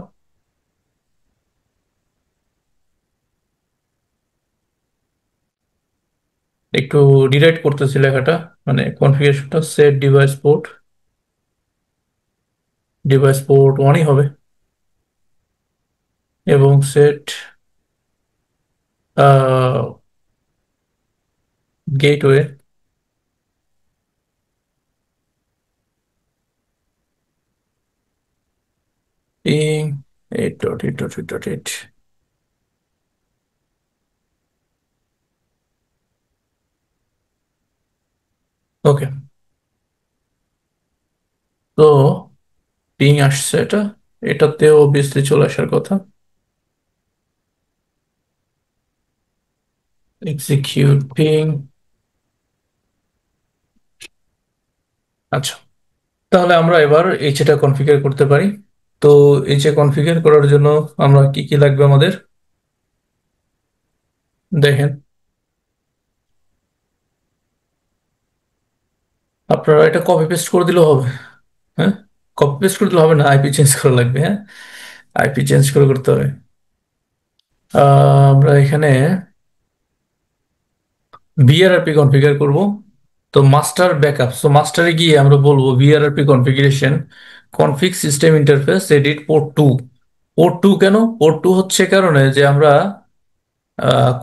একটু ডিরাইট করতেছি লেখাটা, মানে কনফিগারেশনটা সেট ডিভাইস পোর্ট 1ই হবে, এবং সেট গেটওয়ে পিং 8.8.8.8। ওকে, তো পিং আসছে, এটাতেও অবভিয়াসলি চলে আসার কথা। Execute ping. আচ্ছা, তাহলে আমরা এবার এইচটা কনফিগার করতে পারি। তো এইচে কনফিগার করার জন্য আমরা কি কি লাগবে আমাদের দেখেন। আপনারা এটা কপি পেস্ট করে দিলেও হবে। হ্যাঁ, কপি পেস্ট করে দিলে হবে না, আইপি চেঞ্জ করা লাগবে। হ্যাঁ, আইপি চেঞ্জ করে করতে হবে। আমরা এখানে ভিআরআরপি কনফিগার করব। তো মাস্টার ব্যাকআপ, সো মাস্টারে গিয়ে আমরা বলবো VRRP configuration config system interface edit port 2। Port 2 কেন? পোর্ট 2 হচ্ছে কারণে যে আমরা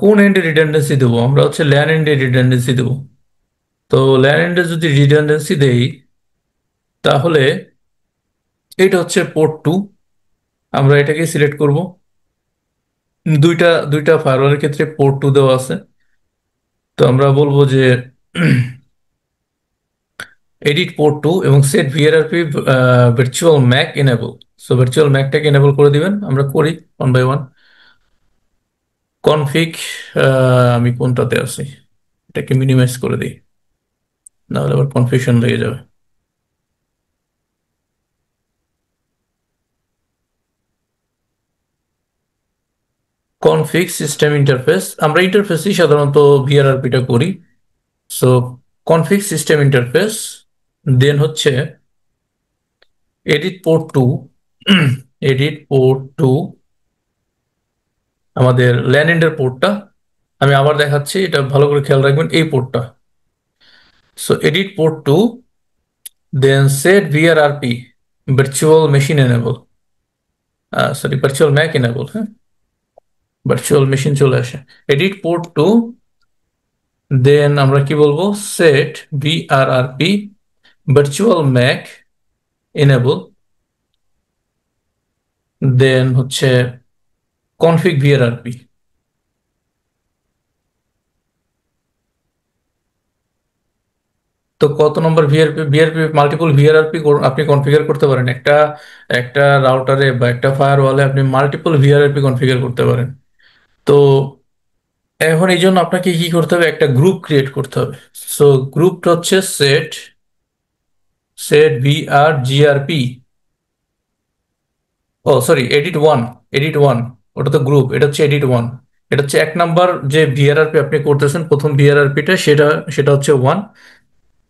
কোন এন্ডে রিডান্ডেন্সি দেবো, আমরা হচ্ছে ল্যান এন্ডে রিডান্ডেন্সি দেবো। তো ল্যান্ডে যদি রিডান্ডেন্সি দেই তাহলে এটা হচ্ছে পোর্ট 2, আমরা এটাকে সিলেক্ট করব। দুইটা দুইটা ফায়ারওয়ালের ক্ষেত্রে পোর্ট 2 দেওয়া আছে। তো আমরা বলবো যে এডিট পোর্ট 2 এবং set VRRP virtual MAC enable. So virtual ম্যাকটাকে এনেবল করে দিবেন, আমরা করি ওয়ান বাই ওয়ান। কনফিগ, আমি কোনটাতে আছি, এটাকে মিনিমাইজ করে দিই, নাহলে আবার কনফিউশন লেগে যাবে। কনফিগ সিস্টেম ইন্টারফেস, আমরা ইন্টারফেসই সাধারণত ভিআরআরপিটা করি। সো কনফিগ সিস্টেম ইন্টারফেস, দেন হচ্ছে এডিট পোর্ট 2, এডিট পোর্ট 2 আমাদের ল্যান এন্ডের পোর্টটা। আমি আবার দেখাচ্ছি, এটা ভালো করে খেয়াল রাখবেন, এই পোর্টটা। So edit port 2, then set VRRP virtual machine enable, sorry virtual MAC enable, হ্যাঁ, ভার্চুয়াল মেশিন চলে আসে। এডিট পোর্ট 2, দেন আমরা কি বলবো, set VRRP virtual MAC enable, then হচ্ছে কনফিগ ভিআরআরপি। তো কত নম্বর ভিআরপি, মাল্টিপল ভিআরআরপি আপনি কনফিগার করতে পারেন একটা একটা রাউটারে বা একটা ফায়ারওয়ালে, আপনি মাল্টিপল ভিআরআরপি কনফিগার করতে পারেন। তো এখন এই জন্য আপনাকে কি করতে হবে, একটা গ্রুপ ক্রিয়েট করতে হবে। সো গ্রুপটা হচ্ছে সেট সেট ভিআরজিআরপি, ও sorry edit one, edit one, ওটা তো গ্রুপ, এটা হচ্ছে এডিট ওয়ান। এটা হচ্ছে এক নাম্বার যে ভিআরআরপি আপনি করতেছেন, প্রথম ভিআরআরপিটা, সেটা সেটা হচ্ছে ওয়ান।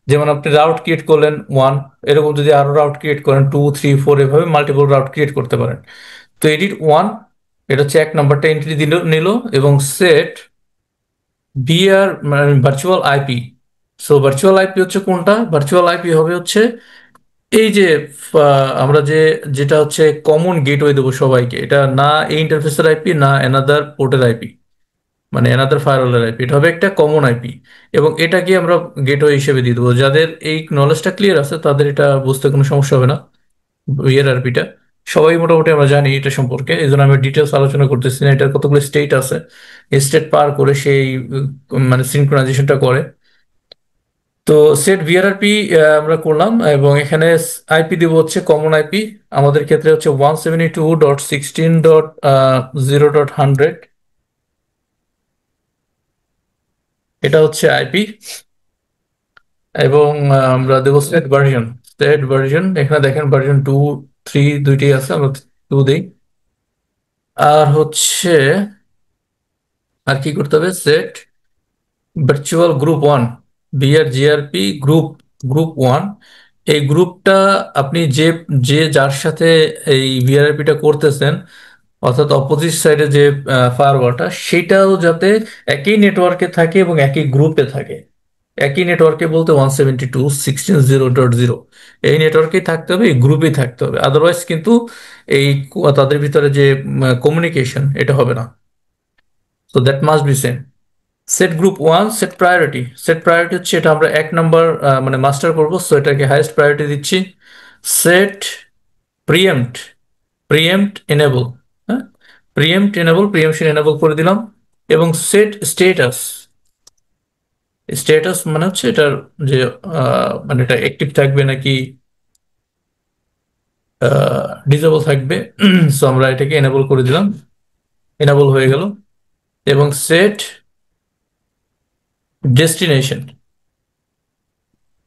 যেমন আপনি রাউট ক্রিয়েট করলেন ওয়ান, এরকম যদি আরো রাউট ক্রিয়েট করেন 2 3 4, এভাবে মাল্টিপল রাউট ক্রিয়েট করতে পারেন। তো এডিট ওয়ান, এটা হচ্ছে এক নাম্বারটা এন্ট্রি দিল নিল, এবং সেট ভিআর মানে virtual IP. So virtual IP হচ্ছে কোনটা, ভার্চুয়াল আইপি হবে হচ্ছে এই যে আমরা যেটা হচ্ছে কমন গেটওয়ে দেবো সবাইকে, এটা না এই ইন্টারফেসের আইপি, না এনাদার পোর্টের আইপি, মানে এনাদার ফায়ারওয়ালের আইপি, এটা হবে একটা কমন আইপি। এবং এটাকে আমরা গেটওয়ে হিসেবে দিয়ে দেবো। যাদের এই নলেজটা ক্লিয়ার আছে তাদের এটা বুঝতে কোনো সমস্যা হবে না, আইপিটা সবাই মোটামুটি আমরা জানি এটা সম্পর্কে, এই জন্য আমি ডিটেলস আলোচনা করতেছি না। এটার কতগুলো স্টেট আছে, স্টেট পার করে সেই মানে সিনক্রোনাইজেশনটা করে। তো সেট ভিআরআরপি আমরা করলাম, এবং এখানে আইপি দিব হচ্ছে কমন আইপি, আমাদের ক্ষেত্রে হচ্ছে 172.16.0.100, এটা হচ্ছে আইপি। এবং আমরা দেবো সেট ভার্সন, এখানে দেখেন ভার্সন 2 3 দুইটি আছে, আমরা 2 দিই। আর হচ্ছে আর কি করতে হবে, সেট ভার্চুয়াল গ্রুপ 1, বিআরজিআরপি গ্রুপ গ্রুপ 1। এই গ্রুপটা আপনি যে যে যার সাথে এই ভিআরআইপিটা করতেছেন, অর্থাৎ অপোজিট সাইডে যে ফায়ারওয়ালটা, সেটাও যাতে একই নেটওয়ার্কে থাকে এবং একই গ্রুপে থাকে। একই নেটওয়ার্কে বলতে 172.16.0.0, এই নেটওয়ার্কেই থাকতে হবে, এই গ্রুপেই থাকতে হবে, আদারওয়াইজ কিন্তু এই তাদের ভিতরে যে কমিউনিকেশন, এটা হবে না। So that must be same. Set group 1, set priority, set priority হচ্ছে এটা আমরা এক নাম্বার মানে মাস্টার করবো, সো এটাকে হাইয়েস্ট প্রায়োরিটি দিচ্ছি। সেট প্রিএম্পট, প্রিএম্পট এনেবল, হ্যাঁ, প্রিএম্পট এনেবল, প্রিএমশন এনেবল করে দিলাম। এবং সেট স্টেটাস, স্ট্যাটাস মানে হচ্ছে এটার যে মানে এটা অ্যাক্টিভ থাকবে নাকি ডিসেবল থাকবে। সো আমরা এটাকে এনেবল করে দিলাম, এনেবল হয়ে গেল। এবং সেট ডেস্টিনেশন,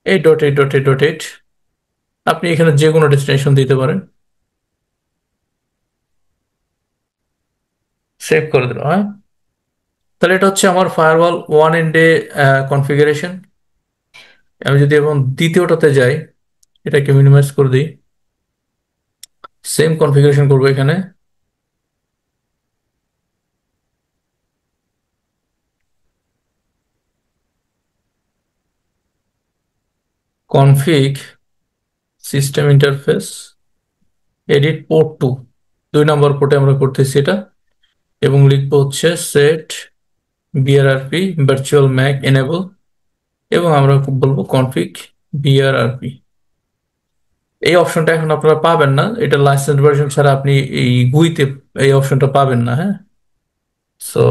এই .8.8.8, আপনি এখানে যে কোনো ডেস্টিনেশন দিতে পারেন। সেভ করে দিলাম, হ্যাঁ। তাহলে এটা হচ্ছে আমার ফায়ারওয়াল ওয়ান এন্ডে কনফিগারেশন। আমি যদি এখন দ্বিতীয়টাতে যাই, এটাকে মিনিমাইজ করে দিই, সেম কনফিগারেশন করবো এখানে। Config system interface, edit port 2, 2 নম্বর পোর্টে আমরা করতেছি এটা। এবং লিখবো হচ্ছে সেট বিআরআরপি ভার্চুয়াল ম্যাক এনেবল, এবং আমরা বলবো কনফিগ বিআরআরপি। এই অপশনটা এখন আপনারা পাবেন না, এটা লাইসেন্স ভার্সন ছাড়া আপনি এই গুইতে এই অপশনটা পাবেন না। হ্যাঁ, সো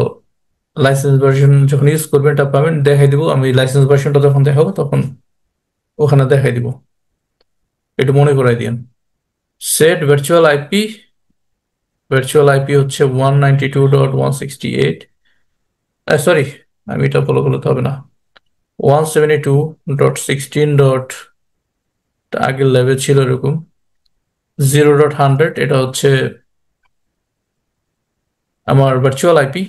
লাইসেন্স ভার্সন যখন ইউজ করবেন এটা পাবেন। দেখাই দিব আমি লাইসেন্স ভার্সনটা যখন দেখাবো তখন ওখানে দেখাই দিব, একটু মনে করাই দিন। সেট ভার্চুয়াল আইপি হচ্ছে 192.168, সরি, আমি এটা ফলো করতে হবে না, 172.16. আগের লেভেল ছিল এরকম। 0.100 এটা হচ্ছে আমার ভার্চুয়াল আইপি।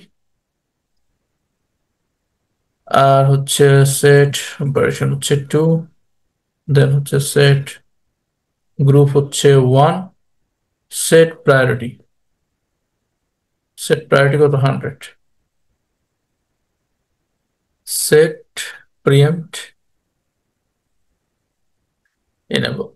আর হচ্ছে সেট ভার্সন হচ্ছে 2, দেন হচ্ছে সেট গ্রুপ হচ্ছে 1, সেট প্রায়োরিটি, কত, 100, সেট প্রিএম্পট এনেবল।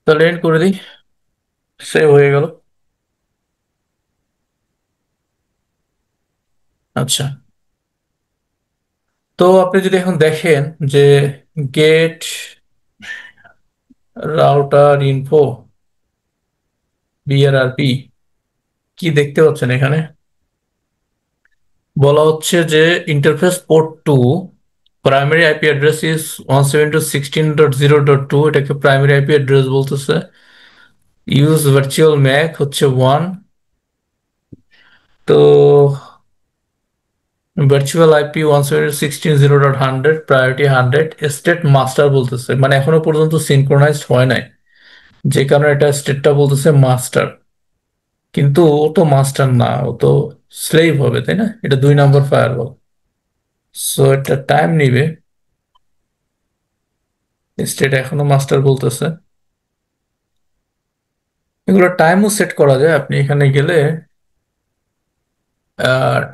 তাহলে এন্ড করে দিই, সেভ হয়ে গেল। আচ্ছা, তো আপনি যদি এখন দেখেন যে গেট রাউটার ইনফো বিআরআরপি, কি দেখতে পাচ্ছেন এখানে? বলা হচ্ছে যে interface port 2, primary IP address is 172.16.0.2, এটাকে প্রাইমারি আইপি অ্যাড্রেস বলতেছে। ইউজ ভার্চুয়াল ম্যাক হচ্ছে 1, তো virtual IP 172.16.0.100, priority 100, state master বলতেছে, মানে এখনো পর্যন্ত সিনক্রোনাইজড হয় নাই, যে কারণে এটা স্টেটটা বলতেছে মাস্টার। কিন্তু ও তো মাস্টার না, ও তো স্লেভ হবে, তাই না? এটা 2 নম্বর ফায়ারওয়াল, সো এটা টাইম নিবে। স্টেট এখনো মাস্টার বলতেছে। এগুলো টাইমও সেট করা যায়, আপনি এখানে গেলে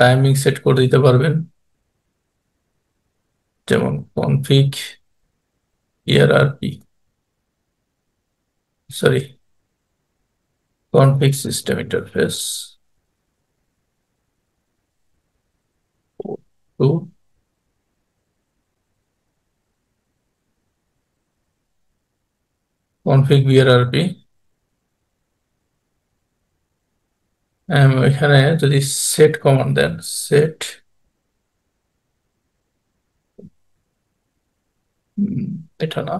টাইমিং সেট করে দিতে পারবেন, যেমন কনফিগ ইআরআরপি, sorry, config system interface two, config VRRP. এখানে যদি সেট কমান্ড দেন, সেট, এটা না,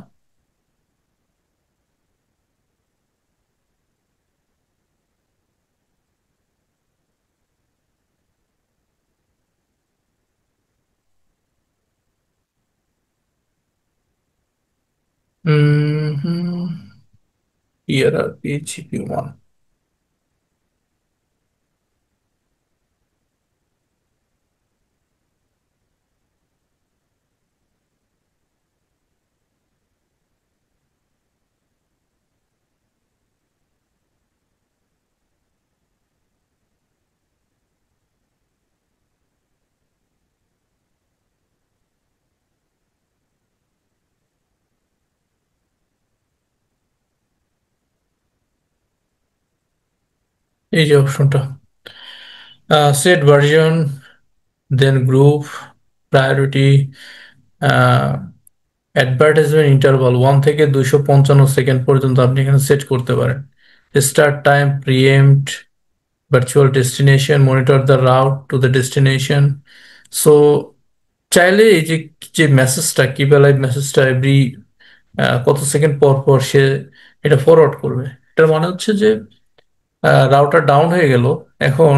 ইআরআরপি জিপি 1। এই যে অপশনটা, সেট ভার্জন, দেন গ্রুপ, প্রায়োরিটি, অ্যাডভার্টাইজমেন্ট ইন্টারভাল 1 থেকে 255 সেকেন্ড পর্যন্ত আপনি এখানে সেট করতে পারেন। Start time, preempt, virtual destination, monitor the route to the destination. So চাইলে এই যে যে মেসেজটা, কিপ লাইভ মেসেজটা এভরি কত সেকেন্ড পর পর সে এটা ফরওয়ার্ড করবে। এটার মানে হচ্ছে যে রাউটার ডাউন হয়ে গেল, এখন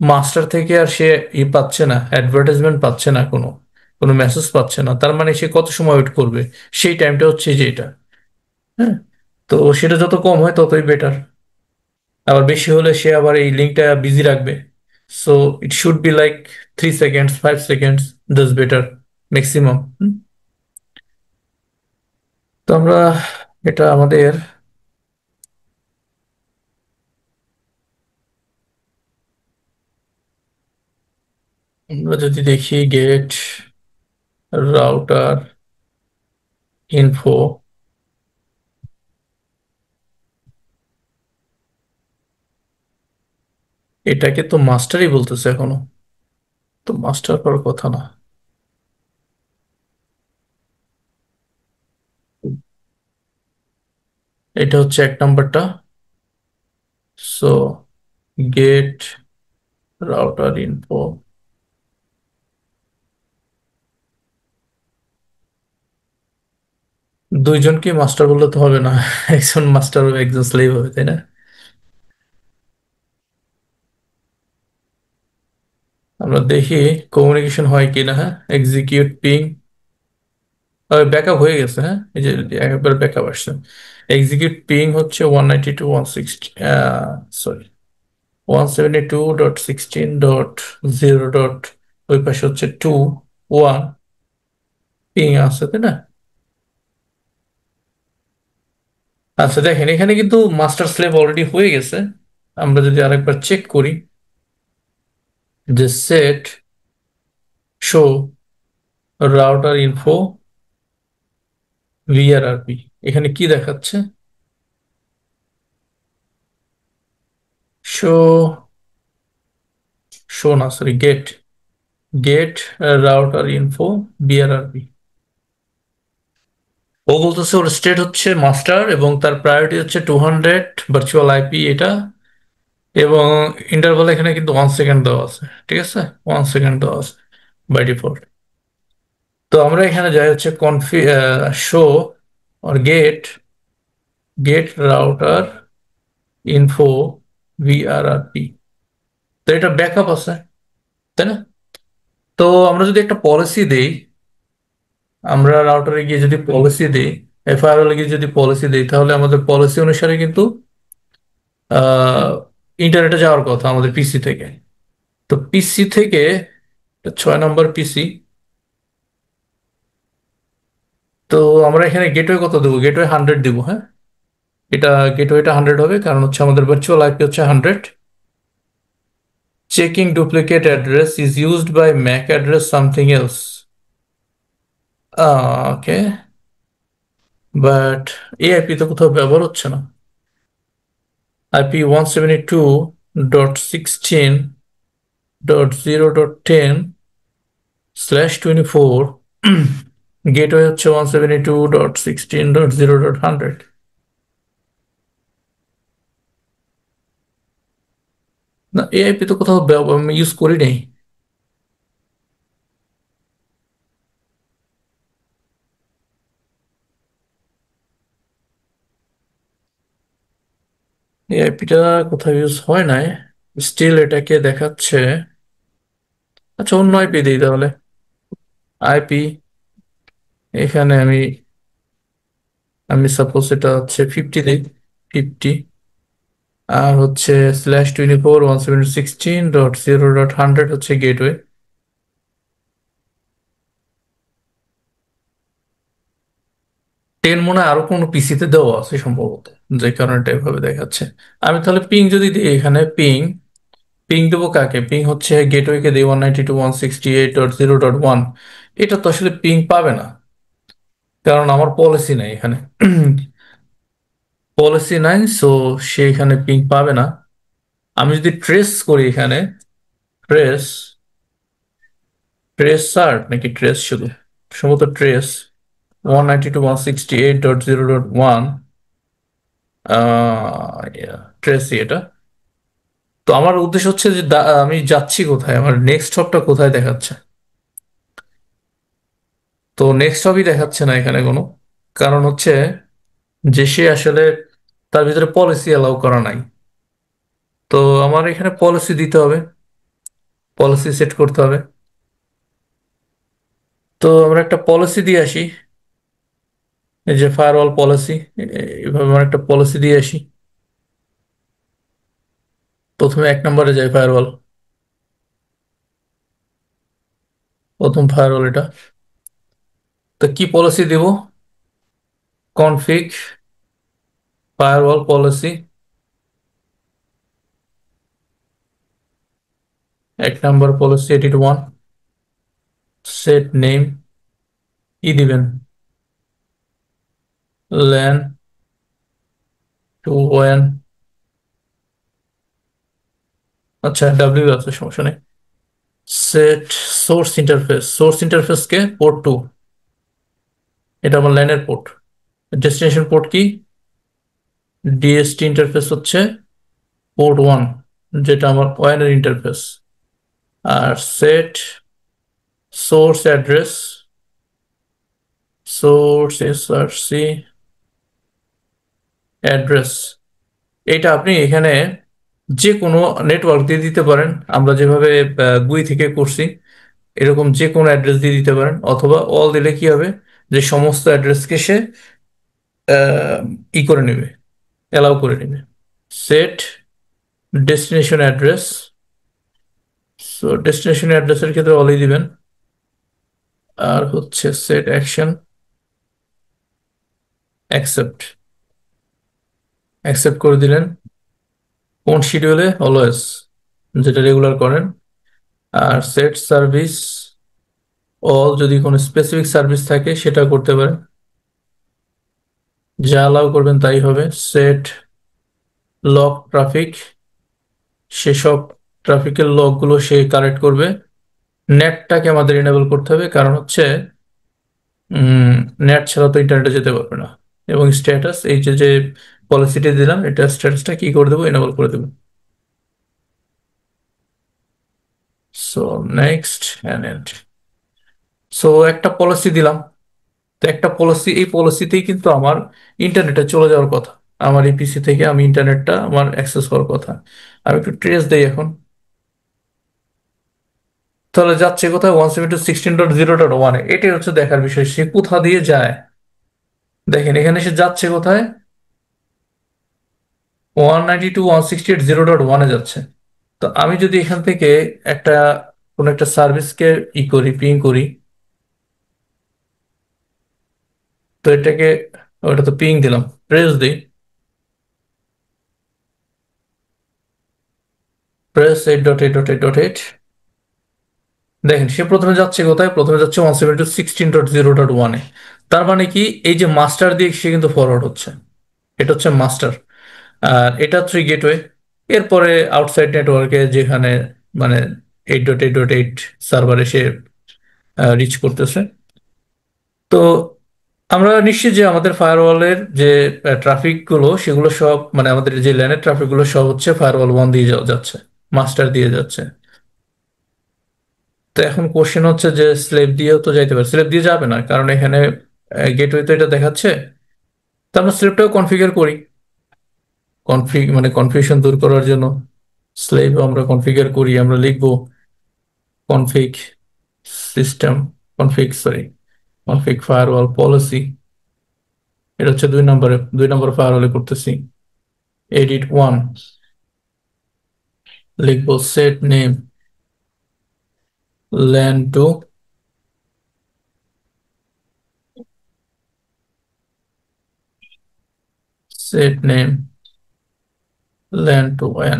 মাস্টার থেকে আর সে পাচ্ছে না, অ্যাডভার্টাইজমেন্ট পাচ্ছে না, কোনো কোনো মেসেজ পাচ্ছে না, তার মানে সে কত সময় ওয়েট করবে? সেই টাইমটা হচ্ছে যে এটা। হ্যাঁ, তো সেটা যত কম হয় ততই বেটার। আবার বেশি হলে সে আবার এই লিঙ্কটা বিজি রাখবে। So it should be like 3 seconds, 5 seconds, Das better maximum. তো এটা আমাদের আমরা যদি দেখি গেট রাউটার ইনফো এটাকে তো মাস্টারই বলতেছে এখনো, তো মাস্টার করার কথা না। এটা হচ্ছে এক নাম্বারটা। সো গেট রাউটার ইনফো, দুইজনকে মাস্টার বললে তো হবে না, একজন মাস্টার হবে একজন স্লেভ হবে, তাই না? আমরা দেখি কমিউনিকেশন হয় কিনা। হ্যাঁ, এক্সিকিউট পিং, ব্যাকআপ হয়ে গেছে। হ্যাঁ, এই যে একবার ব্যাকআপ আসছে। এক্সিকিউট পিং হচ্ছে 192.160, সরি, 172.16.0. ওই পাশে হচ্ছে 2.1 পিং আছে, তাই না? আচ্ছা দেখেন, এখানে কিন্তু মাস্টার স্লেভ অলরেডি হয়ে গেছে। আমরা যদি আরেকবার চেক করি যে set show router info VRRP, এখানে কি দেখাচ্ছে? শো, শো না, sorry, get, get router info VRRP. ও বলতেছে ওর স্টেট হচ্ছে মাস্টার এবং তার প্রায়োরিটি হচ্ছে 200 ভার্চুয়াল আইপি এটা, এবং ইন্টারভাল এখানে কিন্তু 1 সেকেন্ড দেওয়া আছে। ঠিক আছে, 1 সেকেন্ড দেওয়া আছে বাই ডিফল্ট। তো আমরা এখানে যাই হচ্ছে কনফি শো আর gate, get router info VRRP. তো এটা ব্যাকআপ আছে, তাই না? তো আমরা যদি একটা পলিসি দেই, আমরা রাউটারে গিয়ে যদি পলিসি দিই, ফায়ারওয়ালে গিয়ে যদি পলিসি দিই, তাহলে আমাদের পলিসি অনুসারে কিন্তু আহ ইন্টারনেটে যাওয়ার কথা আমাদের পিসি থেকে। তো পিসি থেকে 6 নম্বর পিসি। তো আমরা এখানে গেটওয়ে কত দেবো? গেটওয়ে 100 দিব। হ্যাঁ, এটা গেটওয়েটা 100 হবে, কারণ হচ্ছে আমাদের ভার্চুয়াল আইপি হচ্ছে 100। Checking duplicate address is used by MAC address something else. Okay, but এই আইপি তো কোথাও ব্যবহার হচ্ছে না। আইপি 172.16.0.10/24, গেটওয়ে হচ্ছে 172.16.0.100। না, এআইপি তো কোথাও আমি ইউজ করি নাই। এআইপিটা কোথাও ইউজ হয় নাই, স্টিল এটাকে দেখাচ্ছে। আচ্ছা, অন্য আইপি দিই তাহলে। আইপি এখানে আমি আমি সাপোজ এটা হচ্ছে 50 দিই, 50। আর হচ্ছে /24 172.16.0.100 হচ্ছে গেটওয়ে। 10 মনে হয় আরো কোনো পিসিতে দেওয়া আছে সম্ভবত, যে কারণে এটা এভাবে দেখাচ্ছে। আমি তাহলে পিং যদি দিই, এখানে পিং, পিং দেবো কাকে? পিং হচ্ছে গেটওয়েকে দিই 192.168.0.1। এটা তো আসলে পিং পাবে না, কারণ আমার পলিসি নাই এখানে। পলিসি নাই, সো সে এখানে পিং পাবে না। আমি যদি ট্রেস করি এখানে, ট্রেস, ট্রেস সার্ট নাকি ট্রেস শুধু, সম্ভবত ট্রেস 192.168.0.1, ট্রেসই এটা। তো আমার উদ্দেশ্য হচ্ছে যে আমি যাচ্ছি কোথায়, আমার নেক্সট হপটা কোথায় দেখাচ্ছে। তো নেক্সট হপই দেখাচ্ছে না এখানে কোনো, কারণ হচ্ছে যে সে আসলে তার ভিতরে পলিসি অ্যালাউ করা নাই। তো আমার এখানে পলিসি দিতে হবে, পলিসি সেট করতে হবে। তো আমরা একটা পলিসি দিয়ে আসি, এই যে ফায়ারওয়াল পলিসি, এইভাবে আমরা একটা পলিসি দিয়ে আসি। প্রথমে 1 নম্বরে যাই ফায়ারওয়াল, প্রথম ফায়ারওয়াল এটা। তো কি পলিসি দিব? Config firewall policy, 1 number policy 81, set name, ই দিবেন, ল্যান টু ওয়ান, আচ্ছা ডাব্লিউ আছে, সমস্যা নেই। সেট সোর্স ইন্টারফেসকে পোর্ট টু, এটা আমার ল্যানের পোর্ট। ডেস্টিনেশন পোর্ট কি? ডিএসটি ইন্টারফেস হচ্ছে পোর্ট ওয়ান, যেটা আমার ওয়ানের ইন্টারফেস। আর set source address, source SRC address, এটা আপনি এখানে যে কোনো নেটওয়ার্ক দিয়ে দিতে পারেন, আমরা যেভাবে গুই থেকে করছি এরকম যে কোনো অ্যাড্রেস দিয়ে দিতে পারেন, অথবা অল দিলে কি হবে, যে সমস্ত অ্যাড্রেসকে সে ই করে নেবে, অ্যালাউ করে নেবে। Set destination address, so destination অ্যাড্রেসের ক্ষেত্রে অলই দিবেন। আর হচ্ছে সেট অ্যাকশন অ্যাকসেপ্ট, অ্যাকসেপ্ট করে দিলেন কোন শিডিউলে, অলওয়েজ, যেটা রেগুলার করেন। আর সেট সার্ভিস অল, যদি কোনো স্পেসিফিক সার্ভিস থাকে সেটা করতে পারেন, যা অ্যালাউ করবেন তাই হবে। সেট লগ ট্রাফিক, সেসব ট্রাফিকের লগগুলো সে কালেক্ট করবে। নেটটাকে আমাদের এনেবল করতে হবে, কারণ হচ্ছে নেট ছাড়া তো ইন্টারনেটে যেতে পারবে না। এবং স্ট্যাটাস, এই যে যে পলিসিটি দিলাম, এটা স্ট্যাটাসটা কি করে দেবো, এনেবল করে দেবো। So next and end, so একটা পলিসি দিলাম। তো একটা পলিসি, এই পলিসিতেই কিন্তু আমার ইন্টারনেটে চলে যাওয়ার কথা, আমার এই পিসি থেকে আমি ইন্টারনেটটা আমার অ্যাক্সেস করার কথা। আমি একটু ট্রেস দেই এখন, তাহলে যাচ্ছে কোথায়, 172.16.0.1-এ। এটাই হচ্ছে দেখার বিষয়, সে কোথা দিয়ে যায়। দেখেন এখানে সে যাচ্ছে কোথায়, 192.168.0.1-এ যাচ্ছে। তো আমি যদি এখান থেকে একটা কোনো একটা সার্ভিসকে ই করি, পিং করি, তো এটাকে, ওটা তো পিং দিলাম, প্রেস দিই, প্রেস 8.8.8.8, দেখেন সে প্রথমে যাচ্ছে কোথায়, প্রথমে যাচ্ছে 172.16.0.1-এ। তার মানে কি, এই যে মাস্টার দিয়ে সে কিন্তু ফরওয়ার্ড হচ্ছে, এটা হচ্ছে মাস্টার। আর এটা হচ্ছে গেটওয়ে। এরপরে আউটসাইড নেটওয়ার্কে যেখানে মানে 8.8.8 সার্ভারে সে রিচ করতেছে। তো আমরা নিশ্চিত যে আমাদের ফায়ারওয়ালের যে ট্রাফিক গুলো, সেগুলো সব মানে আমাদের যে ল্যানের ট্রাফিক গুলো সব হচ্ছে ফায়ারওয়াল ওয়ান দিয়ে যাচ্ছে, মাস্টার দিয়ে যাচ্ছে। তো এখন কোশ্চেন হচ্ছে যে স্লেভ দিয়েও তো যাইতে পারে, স্লেভ দিয়ে যাবে না, কারণ এখানে গেটওয়ে তো এটা দেখাচ্ছে। তো আমরা স্লেভটাও কনফিগার করি, মানে কনফিউশন দূর করার জন্য স্লেভ আমরা কনফিগার করি। আমরা লিখবো config system, config firewall policy, এটা হচ্ছে 2 নম্বরে, 2 নম্বর ফায়ারওয়ালে করতেছি। এডিট ওয়ান, লিখবো set name LAN to, set name LAN to ওয়ান।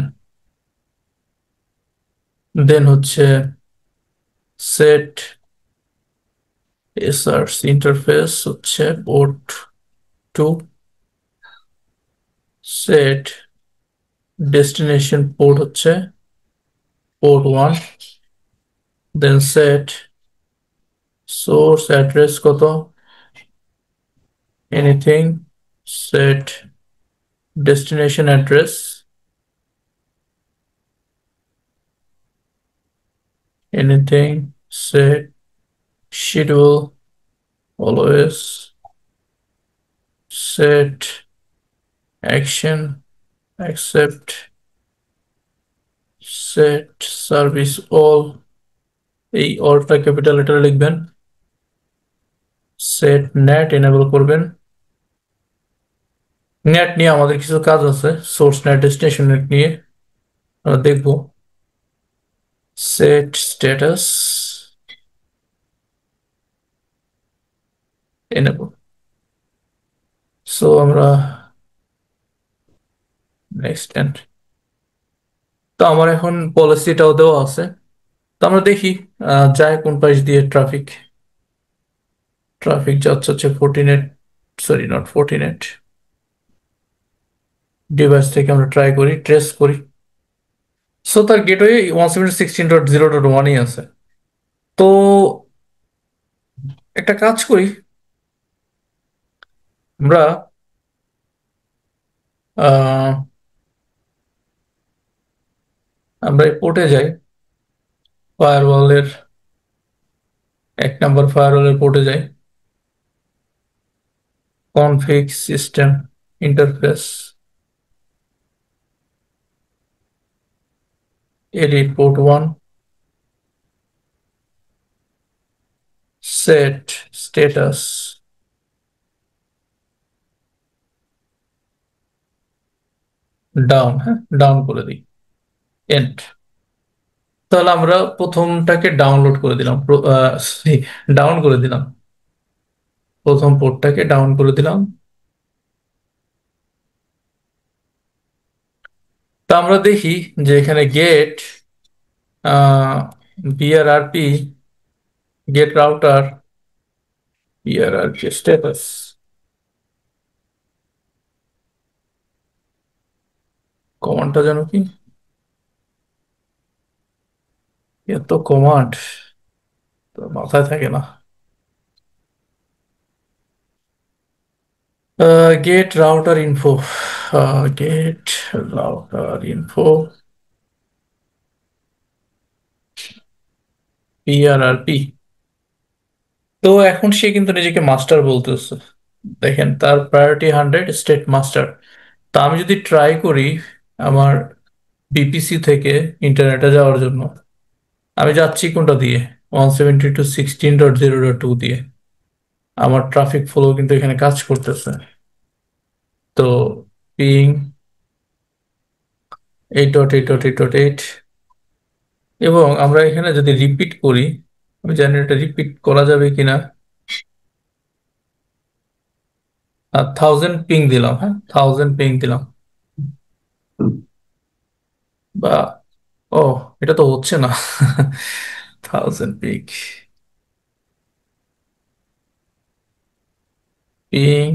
দেন হচ্ছে সেট এসআরসি ইন্টারফেস হচ্ছে port two, set destination port হচ্ছে port one, then set source address কত, anything, set destination address, anything, set schedule always, set action accept, set service all, এই অলটা capital লেটারে লিখবেন। Set NAT enable করবেন। Net নিয়ে আমাদের কিছু কাজ আছে, সোর্স নেট ডেস্টিনেশন নেট নিয়ে আমরা দেখবো। সেট স্ট্যাটাস এনেবল, সো আমরা নেক্সট এন্ড, তো আমার এখন পলিসিটাও দেওয়া আছে। তো আমরা দেখি যায় কোন পাশ দিয়ে ট্রাফিক। ট্রাফিক যাচ্ছে হচ্ছে 14 সরি নট 14 ডিভাইস থেকে আমরা ট্রাই করি, ট্রেস করি। সো তার গেটওয়ে 176.16.0.1ই আছে। তো একটা কাজ করি, আমরা আহ আমরা এই পোর্টে যাই, ফায়ারওয়ালের 1 নম্বর ফায়ারওয়ালের পোর্টে যাই, config system interface, edit port 1, set status down, হ্যাঁ ডাউন করে দিই, এন্ড। তাহলে আমরা প্রথমটাকে ডাউনলোড করে দিলাম, ডাউন করে দিলাম, প্রথম পোর্টটাকে ডাউন করে দিলাম। তা আমরা দেখি যে এখানে get VRRP, get router VRRP status, কমান্ডটা যেন কি, এত কমান্ড তো মাথায় থাকে না। Get router info, get router info VRRP. তো এখন সে কিন্তু নিজেকে মাস্টার বলতেছে, দেখেন তার প্রায়োরিটি 100, স্টেট মাস্টার। তা আমি যদি ট্রাই করি আমার বিপিসি থেকে ইন্টারনেটে যাওয়ার জন্য, আমি যাচ্ছি কোনটা দিয়ে, 172.16.0.2 দিয়ে। আমার ট্রাফিক ফ্লো কিন্তু এখানে কাজ করতেছে। তো পিং 8.8.8.8, এবং আমরা এখানে যদি রিপিট করি, আমি জানি এটা রিপিট করা যাবে কিনা, 1000 পিং দিলাম, হ্যাঁ 1000 পিং দিলাম, বা ও এটা তো হচ্ছে না। 1000 পিং, পিং,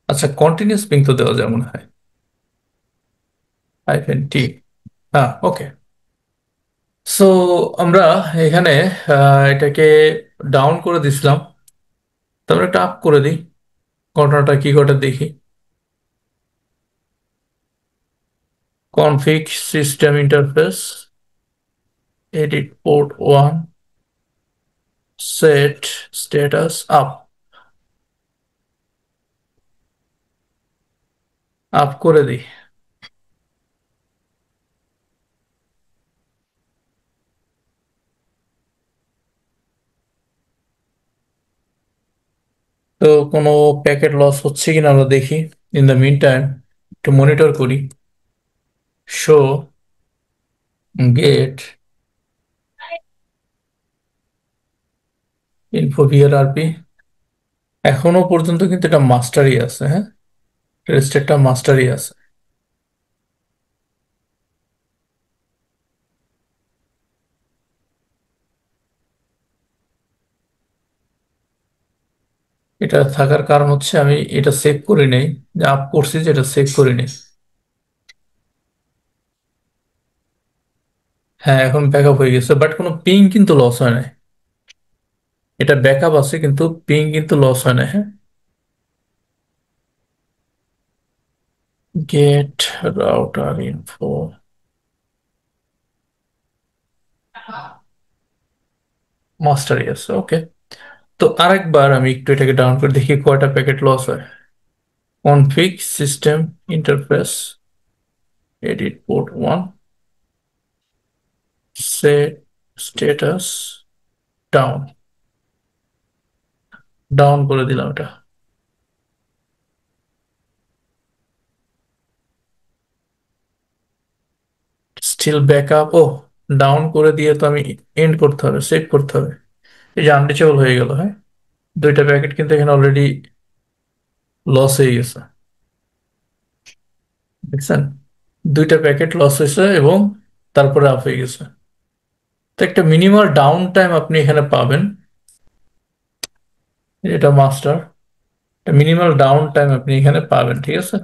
আচ্ছা কন্টিনিউস পিং তো দেওয়া যায় মনে হয়, -t, হ্যাঁ ওকে। সো আমরা এখানে এটাকে ডাউন করে দিছিলাম, তারপরে একটা আপ করে দিই, ঘটনাটা কি ঘটে দেখি। Config system interface, edit port 1, set status up, up করে দিই। তো কোনো প্যাকেট লস হচ্ছে কিনা আমরা দেখি। ইন দ্য মিন টাইম একটু মনিটর করি, শো গেট ইনফো ভিআরআরপি, এখনো পর্যন্ত কিন্তু এটা মাস্টারই আছে, হ্যাঁ রেজিস্টারটা মাস্টারই আছে। এটা থাকার কারণ হচ্ছে আমি এটা সেভ করে নেই, যে আপ করছি যেটা সেভ করে নেই। হ্যাঁ এখন ব্যাকআপ হয়ে গেছে, বাট কোনো পিং কিন্তু লস হয় না। এটা ব্যাকআপ আছে কিন্তু পিং কিন্তু লস হয় না, হ্যাঁ। গেট রাউটার ইনফো, মাস্টারই আছে, ওকে। তো আরেকবার আমি একটু এটাকে ডাউন করে দেখি কয়টা প্যাকেট লস হয়। Config system interface, edit port 1, set status down, down করে দিলাম এটা। স্টিল ব্যাকআপ, ও ডাউন করে দিয়ে তো আমি এন্ড করতে হবে, সেভ করতে হবে। এই যে আনরিচেবল হয়ে গেল, হ্যাঁ দুইটা প্যাকেট কিন্তু এখানে অলরেডি লস হয়ে গেছে। দেখছেন, দুইটা প্যাকেট লস হয়েছে এবং তারপরে আপ হয়ে গেছে। তো একটা মিনিমাল ডাউন টাইম আপনি এখানে পাবেন, এটা মাস্টার, মিনিমাল ডাউন টাইম আপনি এখানে পাবেন, ঠিক আছে।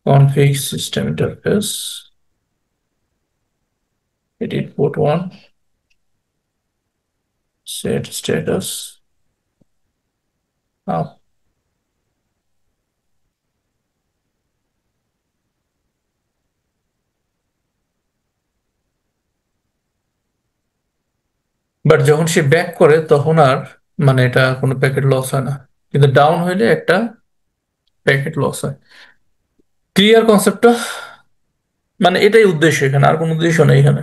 Config system interface, edit port 1, set status up. But যখন সে ব্যাক করে তখন আর মানে এটা কোনো প্যাকেট লস হয় না, কিন্তু ডাউন হইলে একটা প্যাকেট লস হয়। ক্লিয়ার কনসেপ্টটা? মানে এটাই উদ্দেশ্য, এখানে আর কোনো উদ্দেশ্য নেই এখানে।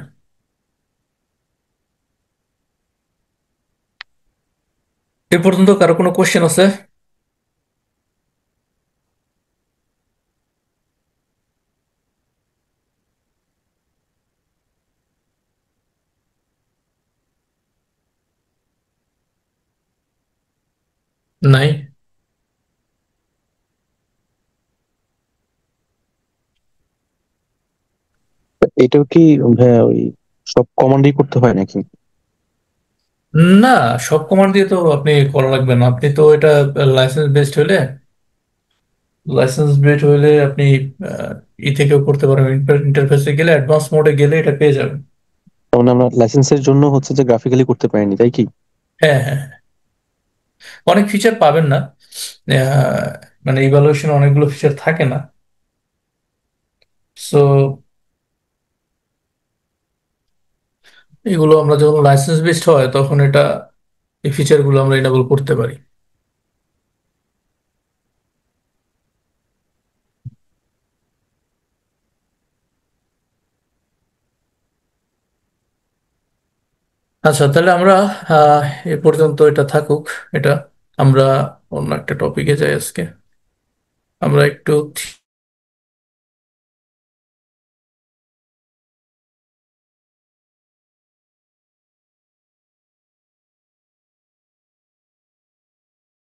এ পর্যন্ত কারো কোনো কোশ্চেন আছে? নাই? এটাও কি ভাইয়া ওই সব কমান্ডই করতে হয় নাকি? না, সব কমান্ড দিয়ে তো আপনি করা লাগবে না। আপনি তো এটা লাইসেন্স বেসড হইলে আপনি ই থেকেও করতে পারেন, ইন্টারফেসে গেলে অ্যাডভান্স মোডে গেলে এটা পেয়ে যাবেন। তার মানে আমরা লাইসেন্সের জন্য হচ্ছে যে গ্রাফিক্যালি করতে পারিনি, তাই কি? হ্যাঁ, হ্যাঁ, অনেক ফিচার পাবেন না, আহ, মানে ইভালুয়েশন অনেকগুলো ফিচার থাকে না। সো এগুলো আমরা যখন লাইসেন্স বেসড হয় তখন এটা, এই ফিচারগুলো আমরা এনেবল করতে পারি। আচ্ছা, তাহলে আমরা আহ এ পর্যন্ত এটা থাকুক। এটা আমরা অন্য একটা টপিকে যাই আজকে। আমরা একটু